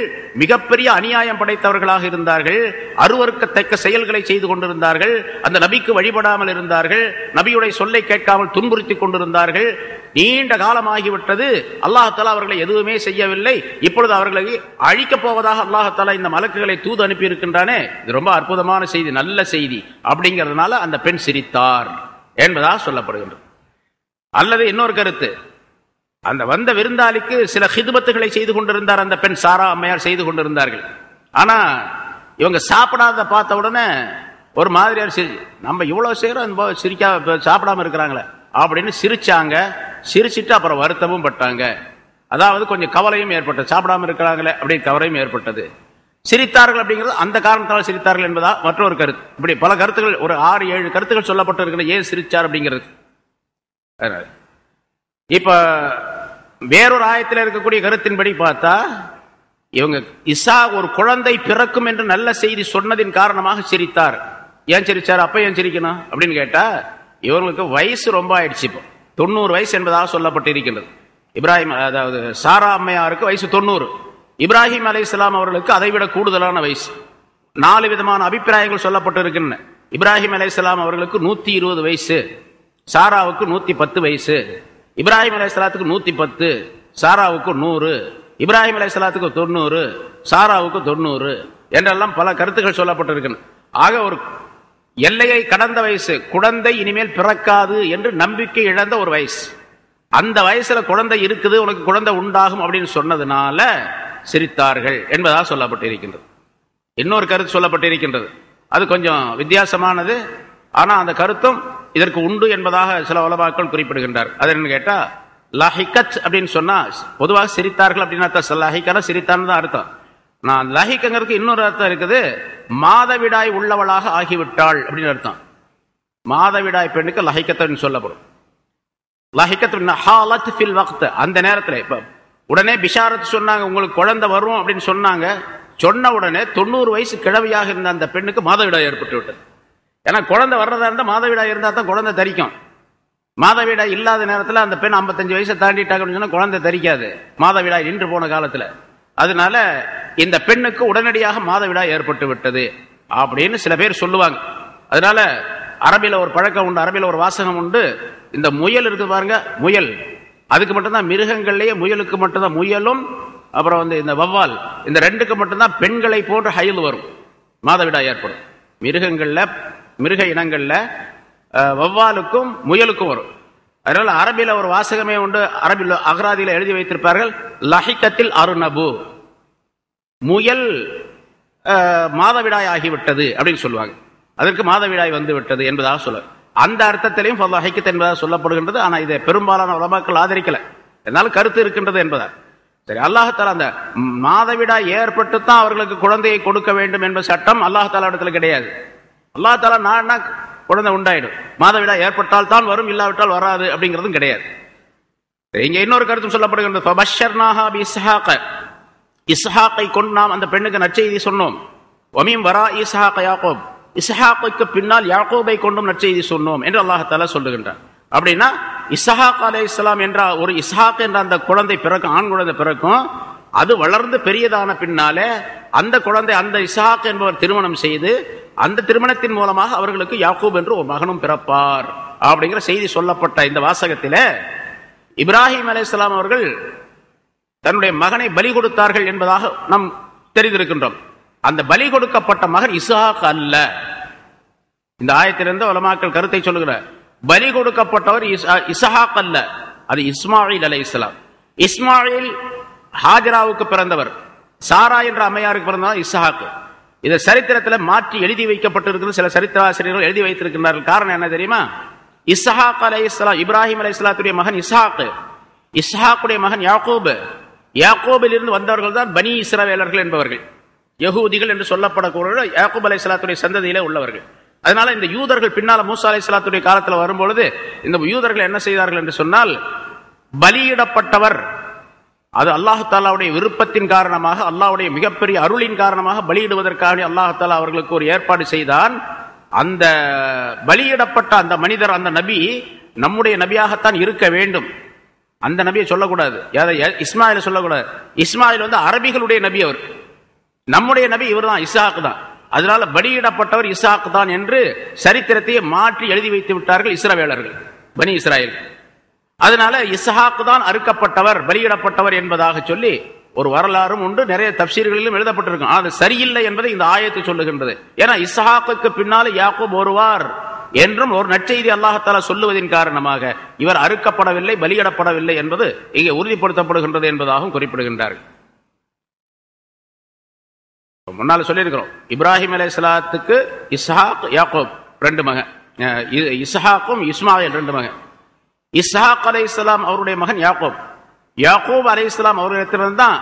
மிகப்பெரிய அநியாயம் படைத்தவர்களாக இருந்தார்கள், அருவருக்கத்தக்க செயல்களை செய்து கொண்டிருந்தார்கள், அந்த நபிக்கு வழிபடாமல் இருந்தார்கள், நபியுடைய சொல்லை கேட்காமல் துன்புறுத்தி கொண்டிருந்தார்கள். நீண்ட காலமாகிவிட்டது, அல்லாஹ் தஆலா அவர்களை எதுவுமே செய்யவில்லை, இப்பொழுது அவர்களை அழிக்கப் போவதாக அல்லாஹ் தஆலா இந்த மலக்குகளை தூது அனுப்பி இருக்கின்றானே, இது ரொம்ப அற்புதமான செய்தி, நல்ல செய்தி அப்படிங்கிறதுனால அந்த பெண் சிரித்தார் என்பதாக சொல்லப்படுகின்றது. அல்லது இன்னொரு கருத்து, அந்த வந்த விருந்தாளிக்கு சில ஹிதுமத்துகளை செய்து கொண்டிருந்தார் அந்த பெண் சாரா அம்மையார் செய்து கொண்டிருந்தார்கள். ஆனா இவங்க சாப்பிடாத பார்த்த உடனே ஒரு மாதிரியார் நம்ம இவ்வளவு செய்யறோம் சாப்பிடாம இருக்கிறாங்களே அப்படின்னு சிரிச்சாங்க. சிரிச்சிட்டு அப்புறம் வருத்தமும் பட்டாங்க. அதாவது கொஞ்சம் கவலையும் ஏற்பட்டது. சாப்பிடாம இருக்கிறாங்களே அப்படின்னு கவலையும் ஏற்பட்டது. சிரித்தார்கள் அப்படிங்கிறது அந்த காரணத்தால் சிரித்தார்கள் என்பதா மற்றொரு கருத்து. இப்படி பல கருத்துக்கள், ஒரு 6-7 கருத்துக்கள் சொல்லப்பட்டிருக்கிற ஏன் சிரிச்சார் அப்படிங்கிறது. இப்ப வேறொரு ஆயத்தில் இருக்கக்கூடிய கருத்தின்படி பார்த்தா, இவங்க இசா ஒரு குழந்தை பிறக்கும் என்று நல்ல செய்தி சொன்னதின் காரணமாக சிரித்தார். ஏன் சிரிச்சார்? அப்ப ஏன் சிரிக்கணும் அப்படின்னு கேட்டா, இவர்களுக்கு வயசு ரொம்ப ஆயிடுச்சு. இப்போ 90 வயசு என்பதாக சொல்லப்பட்டிருக்கின்றது. இப்ராஹிம், அதாவது சாரா அம்மையாருக்கு வயசு 90. இப்ராஹிம் அலைஹிஸ்ஸலாம் அவர்களுக்கு அதைவிட கூடுதலான வயசு. 4 விதமான அபிப்பிராயங்கள் சொல்லப்பட்டிருக்கின்றன. இப்ராஹிம் அலைஹிஸ்ஸலாம் அவர்களுக்கு 120 வயசு, சாராவுக்கு 110 வயசு, இப்ராஹிம் அலைஹிஸ்ஸலாத்துக்கு 110, சாராவுக்கு 100, இப்ராஹிம் அலைஹிஸ்ஸலாத்துக்கு 90, சாராவுக்கு 90 என்றெல்லாம் பல கருத்துக்கள் சொல்லப்பட்டிருக்கின்றன. ஆக ஒரு எல்லையை கடந்த வயசு, குழந்தை இனிமேல் பிறக்காது என்று நம்பிக்கை இழந்த ஒரு வயசு. அந்த வயசுல குழந்தை இருக்குது, உனக்கு குழந்தை உண்டாகும் அப்படின்னு சொன்னதுனால சிரித்தார்கள் என்பதாக சொல்லப்பட்டிருக்கின்றது. இன்னொரு கருத்து சொல்லப்பட்டிருக்கின்றது, அது கொஞ்சம் வித்தியாசமானது. ஆனா அந்த கருத்தும் இதற்கு உண்டு என்பதாக சில உலமாக்கள் குறிப்பிடுகின்றார். அது என்ன கேட்டா, லஹிகத் அப்படின்னு சொன்னா பொதுவாக சிரித்தார்கள் அப்படின்னு அர்த்தம். லஹிகனா சிரித்தான்னு தான் அர்த்தம். நான் லஹிக்கங்கிறதுக்கு இன்னொரு அர்த்தம் இருக்குது, மாதவிடாய் உள்ளவளாக ஆகிவிட்டாள் அப்படின்னு அர்த்தம். மாதவிடாய் பெண்ணுக்கு லஹிகத் சொல்லப்படும். அந்த நேரத்தில் இப்ப உடனே பிஷாரத் சொன்னாங்க, உங்களுக்கு குழந்தை வரும் அப்படின்னு சொன்னாங்க. சொன்ன உடனே 90 வயசு கிழவியாக இருந்த அந்த பெண்ணுக்கு மாதவிடாய் ஏற்பட்டு விட்டது. ஏன்னா குழந்தை வர்றதா இருந்தா மாதவிடாய் இருந்தா தான் குழந்தை தரிக்கும். மாதவிடாய் இல்லாத நேரத்தில் அந்த பெண் 55 வயசை தாண்டிட்டாங்கன்னு சொன்னா குழந்தை தரிக்காது, மாதவிடாய் நின்று போன காலத்துல. அதனால இந்த பெண்ணுக்கு உடனடியாக மாதவிடாய் ஏற்பட்டு விட்டது அப்படின்னு சில பேர் சொல்லுவாங்க. அதனால அரபில ஒரு பழக்கம் உண்டு, அரபில ஒரு வாசகம் உண்டு. இந்த முயல் இருக்கு பாருங்க, முயல், அதுக்கு மட்டும்தான், மிருகங்கள்லயே முயலுக்கு மட்டும்தான், முயலும் அப்புறம் இந்த வவ்வால், இந்த ரெண்டுக்கு மட்டும்தான் பெண்களை போன்ற ஹைல் வரும், மாதவிடாய் ஏற்படும். மிருகங்கள்ல, மிருக இனங்கள்ல வவ்வாலுக்கும் முயலுக்கும் வரும். அதனால அரபில ஒரு வாசகமே உண்டு, அரபில அகராதியில எழுதி வைத்திருப்பார்கள், லஹிகத்தில் அருணபு, முயல் மாதவிடாய் ஆகிவிட்டது அப்படின்னு சொல்லுவாங்க. அதற்கு மாதவிடாய் வந்து விட்டது என்பதாக சொல்ல, அந்த அர்த்தத்திலையும் லஹிகத் என்பதாக சொல்லப்படுகின்றது. ஆனா இதை பெரும்பாலான உலமாக்கள் ஆதரிக்கல, என்னால கருத்து இருக்கின்றது என்பதா. சரி, அல்லாஹால அந்த மாதவிடாய் ஏற்பட்டு தான் அவர்களுக்கு குழந்தையை கொடுக்க வேண்டும் என்ற சட்டம் அல்லாஹால இடத்துல கிடையாது. அல்லாஹால நான் குழந்தை உண்டாயிடும், மாதவிடாய் ஏற்பட்டால் தான் வரும், இல்லாவிட்டால் வராது அப்படிங்கிறதும் கிடையாது. இங்க இன்னொரு கருத்தும் சொல்லப்படுகின்றது, இஸ்ஹாக்கை கொண்டு நாம் அந்த பெண்ணுக்கு நற்செய்தி சொன்னோம். வமீம் வரா இஸ்ஹாக் யாக்கூப், இஸ்ஹாக்குக்கு பின்னால் யாக்கூபை கொண்டும் நற்செய்தி சொன்னோம் என்று அல்லாஹால சொல்லுகின்றார். அப்படின்னா இஸ்ஹாக் அலைஹிஸ்ஸலாம் என்ற ஒரு இஸ்ஹாக் என்ற அந்த குழந்தை பிறக்கும், ஆண் குழந்தை பிறக்கும். அது வளர்ந்து பெரியதான பின்னாலே அந்த குழந்தை, அந்த இஸ்ஹாக் என்பவர் திருமணம் செய்து, அந்த திருமணத்தின் மூலமாக அவர்களுக்கு யாக்கூப் என்று ஒரு மகனும் பிறப்பார் அப்படிங்கிற செய்தி சொல்லப்பட்ட இந்த வாசகத்தில இப்ராஹிம் அலைஹிஸ்ஸலாம் அவர்கள் தன்னுடைய மகனை பலி கொடுத்தார்கள் என்பதாக நாம் தெரிந்திருக்கின்றோம். அந்த பலி கொடுக்கப்பட்ட மகன் இஸ்ஹாக் அல்ல. இந்த ஆயத்திலிருந்து உலமாக்கள் கருத்தை சொல்லுகிறார், பலி கொடுக்கப்பட்டவர் இஸ்ஹாக் அல்ல, அது இஸ்மாயில் அலைஹிஸ்ஸலாம். இஸ்மாயில் ஹாஜராவுக்கு பிறந்தவர், சாரா என்ற அம்மையாருக்கு பிறந்தவர் இஸ்ஹாக். இதை சரித்திரத்தில் மாற்றி எழுதி வைக்கப்பட்டிருக்கிறது, சில சரித்திர ஆசிரியர்கள் எழுதி வைத்திருக்கிறார்கள். காரணம் என்ன தெரியுமா? இஸ்ஹாக் அலைஹிஸ்ஸலாம், இப்ராஹிம் அலைஹிஸ்ஸலாத்துடைய மகன் இஸ்ஹாக், இஸ்ஹாக்குடைய மகன் யாக்கூப், யாக்கூபில் இருந்து வந்தவர்கள் தான் பனி இஸ்ரவேலர்கள் என்பவர்கள், யகூதிகள் என்று சொல்லப்படக்கூடிய யாக்கூப் அலைஹிஸ்ஸலாத்துடைய சந்ததியிலே உள்ளவர்கள். அதனால இந்த யூதர்கள் பின்னால மூசா அலைஹிஸ்ஸலாத்துடைய காலத்தில் வரும்பொழுது இந்த யூதர்கள் என்ன செய்தார்கள் என்று சொன்னால், பலியிடப்பட்டவர் அது அல்லாஹ் தாலாவுடைய விருப்பத்தின் காரணமாக, அல்லாஹ்வுடைய மிகப்பெரிய அருளின் காரணமாக பலியிடுவதற்காக அல்லாஹ் தாலா அவர்களுக்கு ஒரு ஏற்பாடு செய்தான். அந்த பலியிடப்பட்ட அந்த மனிதர், அந்த நபி நம்முடைய நபியாகத்தான் இருக்க வேண்டும். அந்த நபியை சொல்லக்கூடாது, இஸ்மாயில சொல்லக்கூடாது. இஸ்மாயில் அரபிகளுடைய நபி, அவர் நம்முடைய நபி இவர் தான், இஸ்ஹாக் தான். அதனால பலியிடப்பட்டவர் இஸ்ஹாக் தான் என்று சரித்திரத்தையே மாற்றி எழுதி வைத்து விட்டார்கள் இஸ்ரவேலர்கள், பனி இஸ்ராயேல். அதனால இஸ்ஹாக் தான் அறுக்கப்பட்டவர், பலியிடப்பட்டவர் என்பதாக சொல்லி ஒரு வரலாறும் உண்டு, நிறைய தப்சீர்களிலும் எழுதப்பட்டிருக்கும். அது சரியில்லை என்பதை இந்த ஆயத்து சொல்லுகின்றது. ஏன்னா இஸ்ஹாக்குக்கு பின்னால யாக்கூப் வருவார் என்றும் ஒரு நற்செய்தி அல்லாஹ்தாலா சொல்லுவதின் காரணமாக இவர் அறுக்கப்படவில்லை, பலியிடப்படவில்லை என்பது இங்கே உறுதிப்படுத்தப்படுகின்றது என்பதாகவும் குறிப்பிடுகின்றார்கள். முன்னால் சொல்லியிருக்கிறோம், இப்ராஹிம் அலைஹிஸ்ஸலாத்துக்கு இஸ்ஹாக் யாக்கூப் 2 மகன், இஸ்ஹாக்கும் இஸ்மாயில் 2 மகன். இஸ்ஹாக் அலைஹிஸ்ஸலாம் அவருடைய மகன் யாக்கூப். யாக்கூப் அலைஹிஸ்ஸலாம்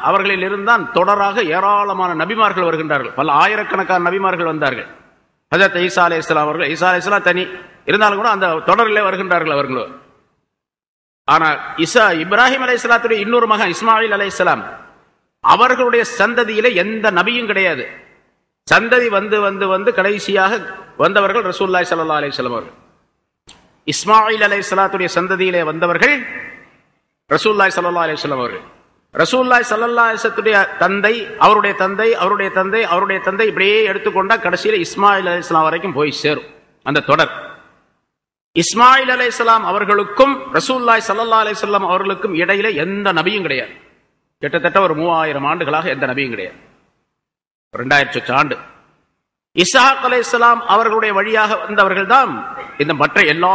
அவர்களில் இருந்தான் தொடராக ஏராளமான நபிமார்கள் வருகின்றார்கள். பல ஆயிரக்கணக்கான நபிமார்கள் வந்தார்கள். ஹஜரத் ஈசா அலைஹிஸ்ஸலாம் அவர்கள், ஈசா அலைஹிஸ்ஸலாம் தனி இருந்தாலும் கூட அந்த தொடரிலே வருகின்றார்கள் அவர்களோ. ஆனால் இப்ராஹிம் அலைஹிஸ்ஸலாத்துடைய இன்னொரு மகன் இஸ்மாயில் அலைஹிஸ்ஸலாம், அவர்களுடைய சந்ததியிலே எந்த நபியும் கிடையாது. சந்ததி வந்து வந்து வந்து கடைசியாக வந்தவர்கள் ரசூலுல்லாஹி ஸல்லல்லாஹு அலைஹி வஸல்லம் அவர்கள். இஸ்மாயில் அலைஹிஸ்ஸலாத்துடைய சந்ததியிலே வந்தவர்கள் ரசூலுல்லாஹி ஸல்லல்லாஹு அலைஹி வஸல்லம் அவர்கள். ரசூலுல்லாஹி ஸல்லல்லாஹு அலைஹி வஸல்லத்துடைய தந்தை, அவருடைய தந்தை, அவருடைய தந்தை, அவருடைய தந்தை, இப்படியே எடுத்துக்கொண்டா கடைசியில இஸ்மாயில் அலைஹிஸ்ஸலாம் வரைக்கும் போய் சேரும் அந்த தொடர். இஸ்மாயில் அலைஹிஸ்ஸலாம் அவர்களுக்கும் ரசூலுல்லாஹி ஸல்லல்லாஹு அலைஹி வஸல்லம் அவர்களுக்கும் இடையில எந்த நபியும் கிடையாது. கிட்டத்தட்ட ஒரு 3000 ஆண்டுகளாக எந்த நபியும் கிடையாது. 2000 ஆண்டு. இஸ்ஹாக் அலைஹிஸ்ஸலாம் அவர்களுடைய வழியாக வந்தவர்கள் தான் இந்த மற்ற எல்லா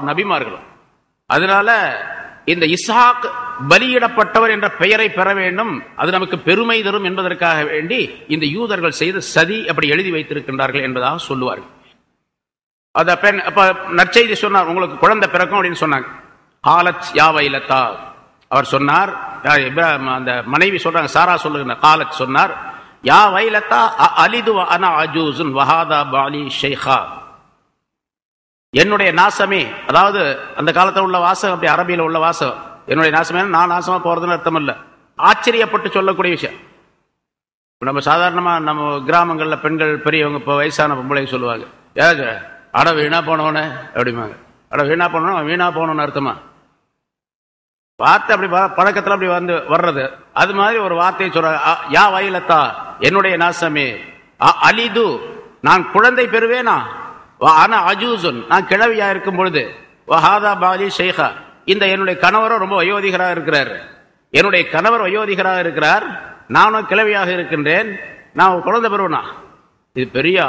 நபிமார்களும். அதனால இந்த இஸ்ஹாக் பலியிடப்பட்டவர் என்ற பெயரை பெற வேண்டும், அது நமக்கு பெருமை தரும் என்பதற்காக வேண்டி இந்த யூதர்கள் செய்த சதி அப்படி எழுதி வைத்திருக்கின்றார்கள் என்பதாக சொல்லுவார்கள். அத பெண் அப்ப நற்செய்தி சொன்னார், உங்களுக்கு குழந்தை பிறக்கும் அப்படின்னு சொன்னாங்க. காலத் யாவைலத்தா, அவர் சொன்னார், அந்த மனைவி சொல்றாங்க, சாரா சொல்லுங்க, காலத் சொன்னார், யா வைலத்தா அலிது அனா அஜூசுன் வஹாதா பாலி ஷைஹா, என்னுடைய நாசமே, அதாவது அந்த காலத்தில் உள்ள வாசகம், அப்படி அரபியில் உள்ள வாசகம், என்னுடைய நாசமே நான் நாசமா போறதுன்னு அர்த்தம் இல்ல, ஆச்சரியப்பட்டு சொல்லக்கூடிய விஷயம். நம்ம சாதாரணமா நம்ம கிராமங்கள்ல பெண்கள் பெரியவங்க இப்போ வயசான பொம்பளை சொல்லுவாங்க, ஏது அட வீணா போனவனே அப்படிமாங்க. அட வீணா போனவன வீணா போனவன்னு அர்த்தமா? வார்த்தை அப்படி பழக்கத்தில் அப்படி வந்து வர்றது. அது மாதிரி ஒரு வார்த்தையை சொல்றாங்க, யா வயலத்தா, என்னுடைய நாசமே, அலிது நான் குழந்தை பெறுவேனா, ஆனா அஜூசுன் நான் கிழவியா இருக்கும் பொழுது, வஹாதா பாலி ஷைஹா இந்த என்னுடைய கணவரும் ரொம்ப வயோதிகராக இருக்கிறார், என்னுடைய கணவர் வயோதிகராக இருக்கிறார், நானும் கிழவியாக இருக்கின்றேன், நான் குழந்தை பெறுவேனா? இது பெரிய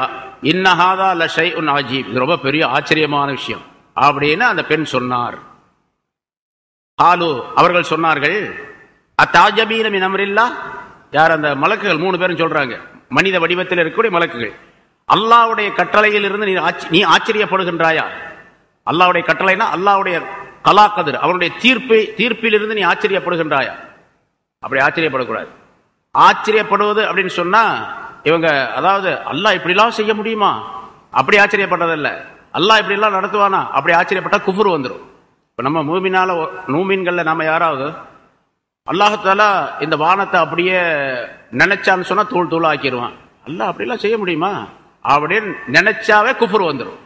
இன்னஹாதா லஷைஉன் அஜீப், இது ரொம்ப பெரிய ஆச்சரியமான விஷயம் அப்படின்னு அந்த பெண் சொன்னார். ஆலு அவர்கள் சொன்னார்கள், அத்தாஜபீன மின் அம்ரில்லாஹ், யார் அந்த மலக்குகள் 3 பேரும் சொல்றாங்க, மனித வடிவத்தில் இருக்கக்கூடிய மலக்குகள், அல்லாஹ்வுடைய கட்டளையில் இருந்து நீ ஆச்சரியப்படுகின்றாயா? அல்லாஹ்வுடைய கட்டளைனா அல்லாஹ்வுடைய கலா கதிர், அவருடைய தீர்ப்பில் இருந்து நீ ஆச்சரியப்படுகின்றாயா? அப்படி ஆச்சரியப்படக்கூடாது. ஆச்சரியப்படுவது அப்படின்னு சொன்னா இவங்க, அதாவது அல்லாஹ் இப்படிலாம் செய்ய முடியுமா அப்படி ஆச்சரியப்பட்டதில்ல, அல்லாஹ் இப்படி எல்லாம் நடத்துவானா அப்படி ஆச்சரியப்பட்டா குஃப்ர் வந்துடும். இப்ப நம்ம மூமின்கள்ல நாம யாராவது அல்லாஹ்தாலா இந்த வானத்தை அப்படியே நினைச்சான்னு சொன்னா தூள் தூள் ஆக்கிடுவான், அல்லாஹ் அப்படிலாம் செய்ய முடியுமா அப்படின்னு நினைச்சாவே குஃப்ர் வந்துடும்.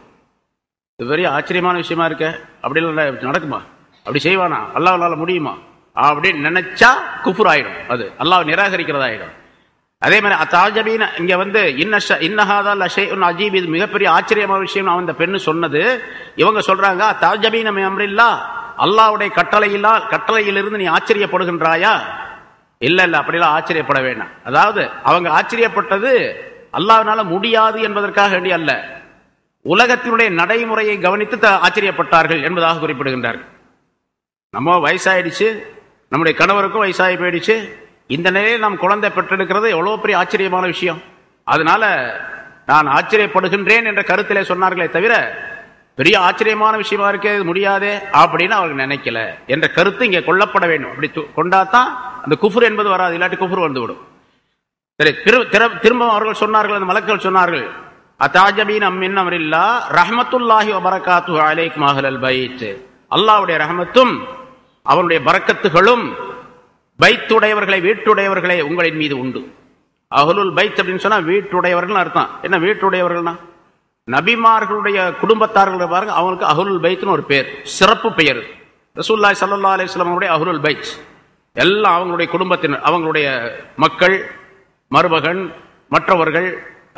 இது பெரிய ஆச்சரியமான விஷயமா இருக்க, அப்படிலாம் நடக்குமா, அப்படி செய்வானா, அல்லாஹ்வால முடியுமா அப்படின்னு நினைச்சா குஃப்ர் ஆயிடும், அது அல்லாஹ் நிராகரிக்கிறதாயிடும். அதே மாதிரி அத்தாஜபீன இங்க வந்து இன்னஹாதா லஷைஉன் அஜீப், இது மிகப்பெரிய ஆச்சரியமான விஷயம் அந்த பெண்ணு சொன்னது. இவங்க சொல்றாங்க, அத்தாஜபீன மின் அம்ரில்லாஹ், அல்லாஹ்வுடைய கட்டளையிலிருந்து நீ ஆச்சரியப்படுகின்றாயா? இல்ல இல்ல அப்படிலாம் ஆச்சரியப்பட வேண்டாம். அதாவது அவங்க ஆச்சரியப்பட்டது அல்லாஹ்வினால முடியாது என்பதற்காக வேண்டி அல்ல, உலகத்தினுடைய நடைமுறையை கவனித்து ஆச்சரியப்பட்டார்கள் என்பதாக குறிப்பிடுகின்றார்கள். நம்ம வயசாயிடுச்சு, நம்முடைய கணவருக்கும் வயசாகி போயிடுச்சு, இந்த நிலையில் நாம் குழந்தை பெற்றெடுக்கிறது எவ்வளவு பெரிய ஆச்சரியமான விஷயம், அதனால நான் ஆச்சரியப்படுகின்றேன் என்ற கருத்திலே சொன்னார்களே தவிர பெரிய ஆச்சரியமான விஷயமா இருக்கே முடியாதே அப்படின்னு அவர்கள் நினைக்கல என்ற கருத்து இங்கே கொள்ளப்பட வேண்டும். அப்படி கொண்டாதான் அந்த குஃப்ர் என்பது வராது, இல்லாட்டி குஃப்ர் வந்துவிடும். சரி, திரும்ப அவர்கள் சொன்னார்கள், அந்த மலக்குகள் சொன்னார்கள், அத்தாஜபீன மின் அம்ரில்லாஹ் ரஹ்மத்துல்லாஹி வ பரகாத்துஹு அலைக்கும் அஹ்லல் பைத், அல்லாஹ்வுடைய ரஹமத்தும் அவருடைய பரக்கத்துகளும் பைத்துடையவர்களை வீட்டுடையவர்களை உங்களின் மீது உண்டு. அஹ்லுல் பைத் அப்படின்னு சொன்னா வீட்டுடையவர்கள் அர்த்தம். என்ன வீட்டுடையவர்கள்னா நபிமார்களுடைய குடும்பத்தார்கள் பாருங்க, அவங்களுக்கு அஹ்லுல் பைத்னு ஒரு பேர், சிறப்பு பெயர். ரசூலுல்லாஹி ஸல்லல்லாஹு அலைஹி வஸல்லம் அவருடைய அஹ்லுல் பைத் எல்லாம் அவங்களுடைய குடும்பத்தினர், அவங்களுடைய மக்கள், மருமகன், மற்றவர்கள்,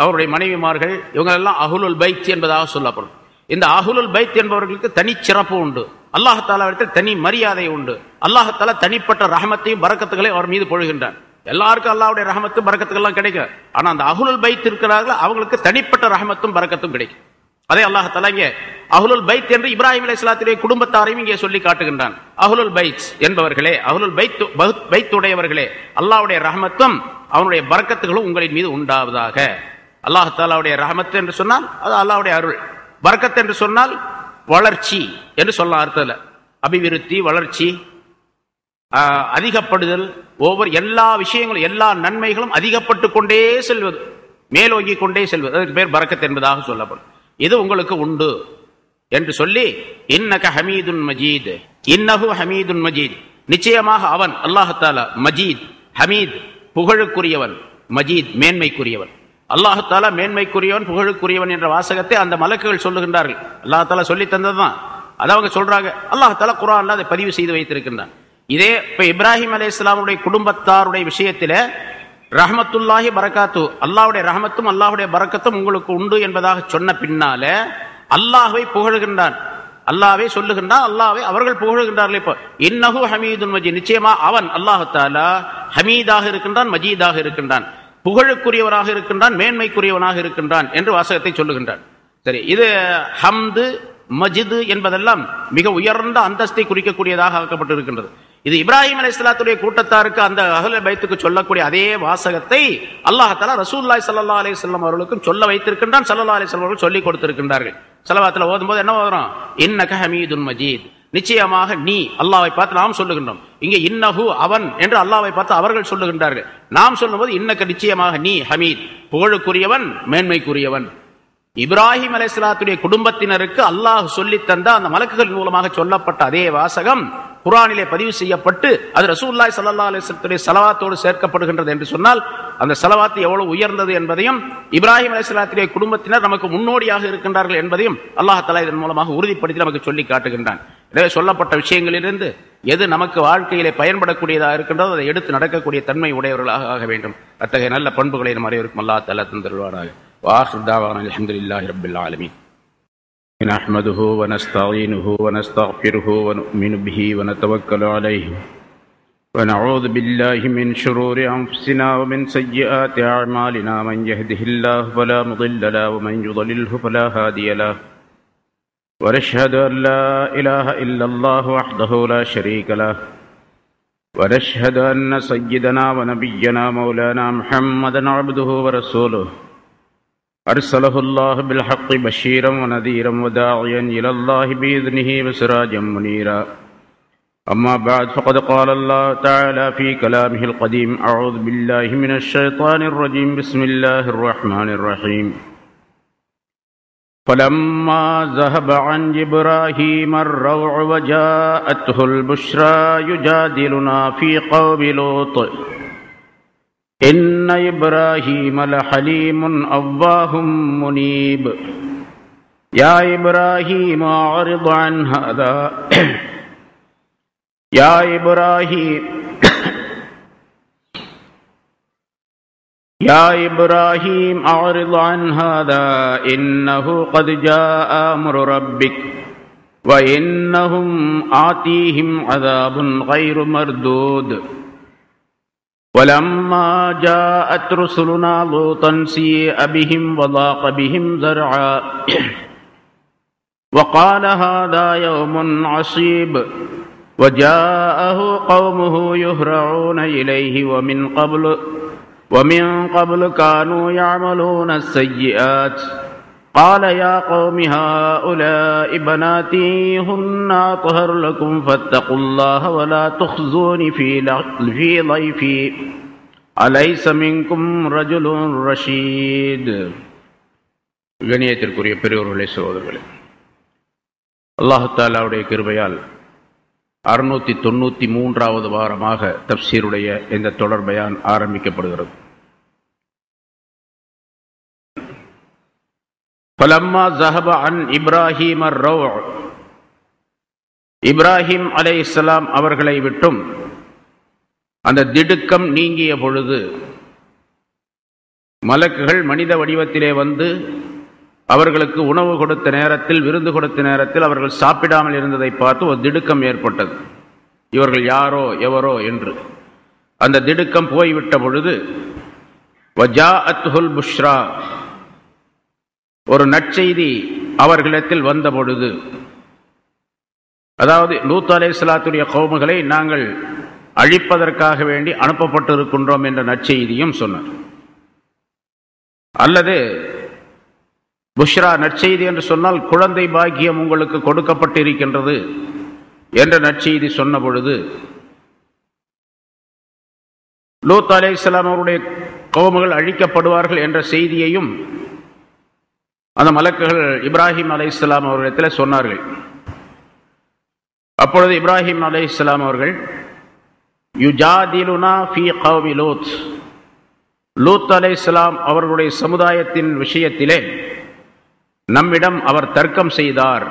அவருடைய மனைவிமார்கள், இவங்க எல்லாம் அஹ்லுல் பைத் என்பதாக சொல்லப்படும். இந்த அஹ்லுல் பைத் என்பவர்களுக்கு தனி சிறப்பு உண்டு, அல்லாஹ் தஆலாவிடத்தில் தனி மரியாதை உண்டு, அல்லாஹ் தஆலா தனிப்பட்ட ரஹமத்தையும் பரக்கத்துகளை அவர் மீது பொழிகின்றான். எல்லாருக்கும் அல்லாஹ்வுடைய ரஹமத்தும் பரக்கத்துகள் எல்லாம் கிடைக்கும், ஆனா அந்த அஹ்லுல் பைத் இருக்கிறார்கள் அவங்களுக்கு தனிப்பட்ட ரஹமத்தும் பரக்கத்தும் கிடைக்கும். அதே அல்லாஹ் தஆலா இங்கே அஹ்லுல் பைத் என்று இப்ராஹிம் அலைஹிஸ்ஸலாத்துடைய குடும்பத்தாரையும் இங்கே சொல்லி காட்டுகின்றான். அஹ்லுல் பைத் என்பவர்களே, அஹ்லுல் பைத் உடையவர்களே, அல்லாஹ்வுடைய ரஹமத்தும் அவனுடைய பரக்கத்துகளும் உங்களின் மீது உண்டாவதாக. அல்லாஹ் தஆலாவுடைய ரஹமத் என்று சொன்னால் அது அல்லாஹ்வுடைய அருள், பரக்கத் என்று சொன்னால் வளர்ச்சி என்று சொல்லலாம். அர்த்தத்துல அபிவிருத்தி, வளர்ச்சி, அதிகப்படுதல், ஒவ்வொரு எல்லா விஷயங்களும் எல்லா நன்மைகளும் அதிகப்பட்டு கொண்டே செல்வது, மேலோங்கி கொண்டே செல்வது, அதற்கு பேர் பரக்கத் என்பதாக சொல்லப்படும். இது உங்களுக்கு உண்டு என்று சொல்லி இன்னக ஹமீதுன் மஜீத், இன்னஹு ஹமீதுன் மஜீத், நிச்சயமாக அவன் அல்லாஹ் தஆலா மஜீத், ஹமீத் புகழுக்குரியவன், மஜீத் மேன்மைக்குரியவன். அல்லாஹ் தஆலா மேன்மைக்குரியவன், புகழுக்குரியவன் என்ற வாசகத்தை அந்த மலக்குகள் சொல்லுகின்றார்கள். அல்லாஹ் தஆலா சொல்லி தந்ததுதான் அதை அவங்க சொல்றாங்க. அல்லாஹ் தஆலா குர்ஆன்ல அதை பதிவு செய்து வைத்திருக்கின்றான். இதே இப்ப இப்ராஹிம் அலைஹிஸ்ஸலாமுடைய குடும்பத்தாருடைய விஷயத்தில ரஹ்மத்துல்லாஹி பரக்காத்து, அல்லாஹ்வுடைய ரஹமத்தும் அல்லாஹ்வுடைய பரக்கத்தும் உங்களுக்கு உண்டு என்பதாக சொன்ன பின்னால அல்லாஹ்வை புகழுகின்றான், அல்லாஹ்வே சொல்லுகின்றான், அல்லாஹ்வை அவர்கள் புகழுகின்றார்கள். இப்போ இன்னஹு ஹமீதுன் மஜீத், நிச்சயமா அவன் அல்லாஹ் தஆலா ஹமீதாக இருக்கின்றான், மஜீதாக இருக்கின்றான், புகழுக்குரியவராக இருக்கின்றான், மேன்மைக்குரியவனாக இருக்கின்றான் என்று வாசகத்தை சொல்லுகின்றான். சரி, இது ஹம்து மஜிது என்பதெல்லாம் மிக உயர்ந்த அந்தஸ்தை குறிக்கக்கூடியதாக ஆக்கப்பட்டிருக்கின்றது. இது இப்ராஹிம் அலைஹிஸ்ஸலாத்துடைய கூட்டத்தாருக்கு அந்த அஹ்லுல் பைத்துக்கு சொல்லக்கூடிய அதே வாசகத்தை அல்லாஹ் தஆலா ரசூலுல்லாஹி ஸல்லல்லாஹு அலைஹி வஸல்லம் அவர்களுக்கும் சொல்ல வைத்திருக்கின்றான். ஸல்லல்லாஹு அலைஹி வஸல்லம் அவர்கள் சொல்லி கொடுத்திருக்கின்றார்கள். ஸலவாத்துல ஓதும்போது என்ன ஓதுறோம்? இன்னக ஹமீதுன் மஜீத், நிச்சயமாக நீ, அல்லாஹ்வை பார்த்து நாம் சொல்லுகின்றோம். இங்கே இன்னஹு அவன் என்று அல்லாஹ்வை பார்த்து அவர்கள் சொல்லுகின்றார்கள். நாம் சொல்லும்போது இன்னக நிச்சயமாக நீ ஹமீத், புகழுக்குரியவன், மேன்மைக்குரியவன். இப்ராஹிம் அலைஹிஸ்ஸலாத்துடைய குடும்பத்தினருக்கு அல்லாஹ் சொல்லி தந்த அந்த மலக்குகள் மூலமாக சொல்லப்பட்ட அதே வாசகம் குர்ஆனிலே பதிவு செய்யப்பட்டு அது ரசூலுல்லாஹி ஸல்லல்லாஹு அலைஹி வஸல்லம் ஸலவாத்தோடு சேர்க்கப்படுகின்றது என்று சொன்னால் அந்த ஸலவாத் எவ்வளவு உயர்ந்தது என்பதையும் இப்ராஹிம் அலைஹிஸ்ஸலாத்துடைய குடும்பத்தினர் நமக்கு முன்னோடியாக இருக்கின்றார்கள் என்பதையும் அல்லாஹ் தஆலா இதன் மூலமாக உறுதிப்படுத்தி நமக்கு சொல்லி காட்டுகின்றான். எனவே சொல்லப்பட்ட விஷயங்களிலிருந்து எது நமக்கு வாழ்க்கையிலே பயன்படக்கூடியதாக இருக்கின்றதோ அதை எடுத்து நடக்கக்கூடிய தன்மை உடையவர்களாக ஆக வேண்டும். அத்தகைய நல்ல பண்புகளை நம் அனைவருக்கும் அல்லாஹ் தஆலா தந்தருள்வாராக. وآخر دعوانا الحمد لله رب العالمين. نحمده ونستعينه ونستغفره ونؤمن به ونتوكل عليه ونعوذ بالله من شرور أنفسنا ومن سيئات أعمالنا. من يهده الله فلا مضل له ومن يضلله فلا هادي له. ونشهد أن لا إله إلا الله وحده لا شريك له. ونشهد أن سيدنا ونبينا مولانا محمدا عبده ورسوله أرسله الله بالحق بشيرا ونذيرا وداعيا إلى الله بإذنه وسراجا منيرا. أما بعد فقد قال الله تعالى في كلامه القديم: أعوذ بالله من الشيطان الرجيم. بسم الله الرحمن الرحيم. فلما ذهب عن إبراهيم الروع وجاءته البشرى يجادلنا في قوم لوط إن إبراهيم لحليم أواه منيب. يا إبراهيم أعرض عن هذا يا إبراهيم أعرض عن هذا إنه قد جاء أمر ربك وإنهم آتيهم عذاب غير مردود. ولما جاءت رسلنا لوطا سيء بهم وضاق بهم ذرعا وقال هذا يوم عصيب وجاءه قومه يهرعون إليه ومن قبل كانوا يعملون السيئات. قال يا قوم هؤلاء بناتي هن أطهر لكم فاتقوا الله ولا تخزوني في ضيفي أليس منكم رجل رشيد. கண்ணியத்திற்குரிய பெரியோர்களே, சகோதரர்களே, அல்லாஹ் தஆலாவுடைய கிருபையால் 693வது வாரமாக தப்சீருடைய இந்த தொடர் பயான் ஆரம்பிக்கப்படுகிறது. فلما ذهب عن إبراهيم الروع, இப்ராஹிம் அலைஹிஸ்ஸலாம் அவர்களை விட்டும் அந்த திடுக்கம் நீங்கிய பொழுது மலக்குகள் மனித வடிவத்திலே வந்து அவர்களுக்கு உணவு கொடுத்த நேரத்தில், விருந்து கொடுத்த நேரத்தில் அவர்கள் சாப்பிடாமல் இருந்ததை பார்த்து ஒரு திடுக்கம் ஏற்பட்டது. இவர்கள் யாரோ எவரோ என்று அந்த திடுக்கம் போய்விட்ட பொழுது வஜாஅத்துல் புஷ்ரா, ஒரு நற்செய்தி அவர்களிடத்தில் வந்த பொழுது, அதாவது லூத் அலைஹிஸ்ஸலாத்துடைய கௌமுகளை நாங்கள் அழிப்பதற்காக வேண்டி அனுப்பப்பட்டிருக்கின்றோம் என்ற நற்செய்தியும் சொன்னார். அல்லது புஷ்ரா, நற்செய்தி என்று சொன்னால் குழந்தை பாக்கியம் உங்களுக்கு கொடுக்கப்பட்டிருக்கின்றது என்ற நற்செய்தி சொன்ன பொழுது லூத் அலைஹிஸ்ஸலாம் அவருடைய கௌமுகள் அழிக்கப்படுவார்கள் என்ற செய்தியையும் அந்த மலக்குகள் இப்ராஹிம் அலைஹிஸ்ஸலாம் அவர்களிடத்தில் சொன்னார்கள். அப்பொழுது இப்ராஹிம் அலைஹிஸ்ஸலாம் அவர்கள் யுஜாதிலுனா ஃபீ கௌமி லூத், லூத் அலைஹிஸ்ஸலாம் அவர்களுடைய சமுதாயத்தின் விஷயத்திலே நம்மிடம் அவர் தர்க்கம் செய்தார்,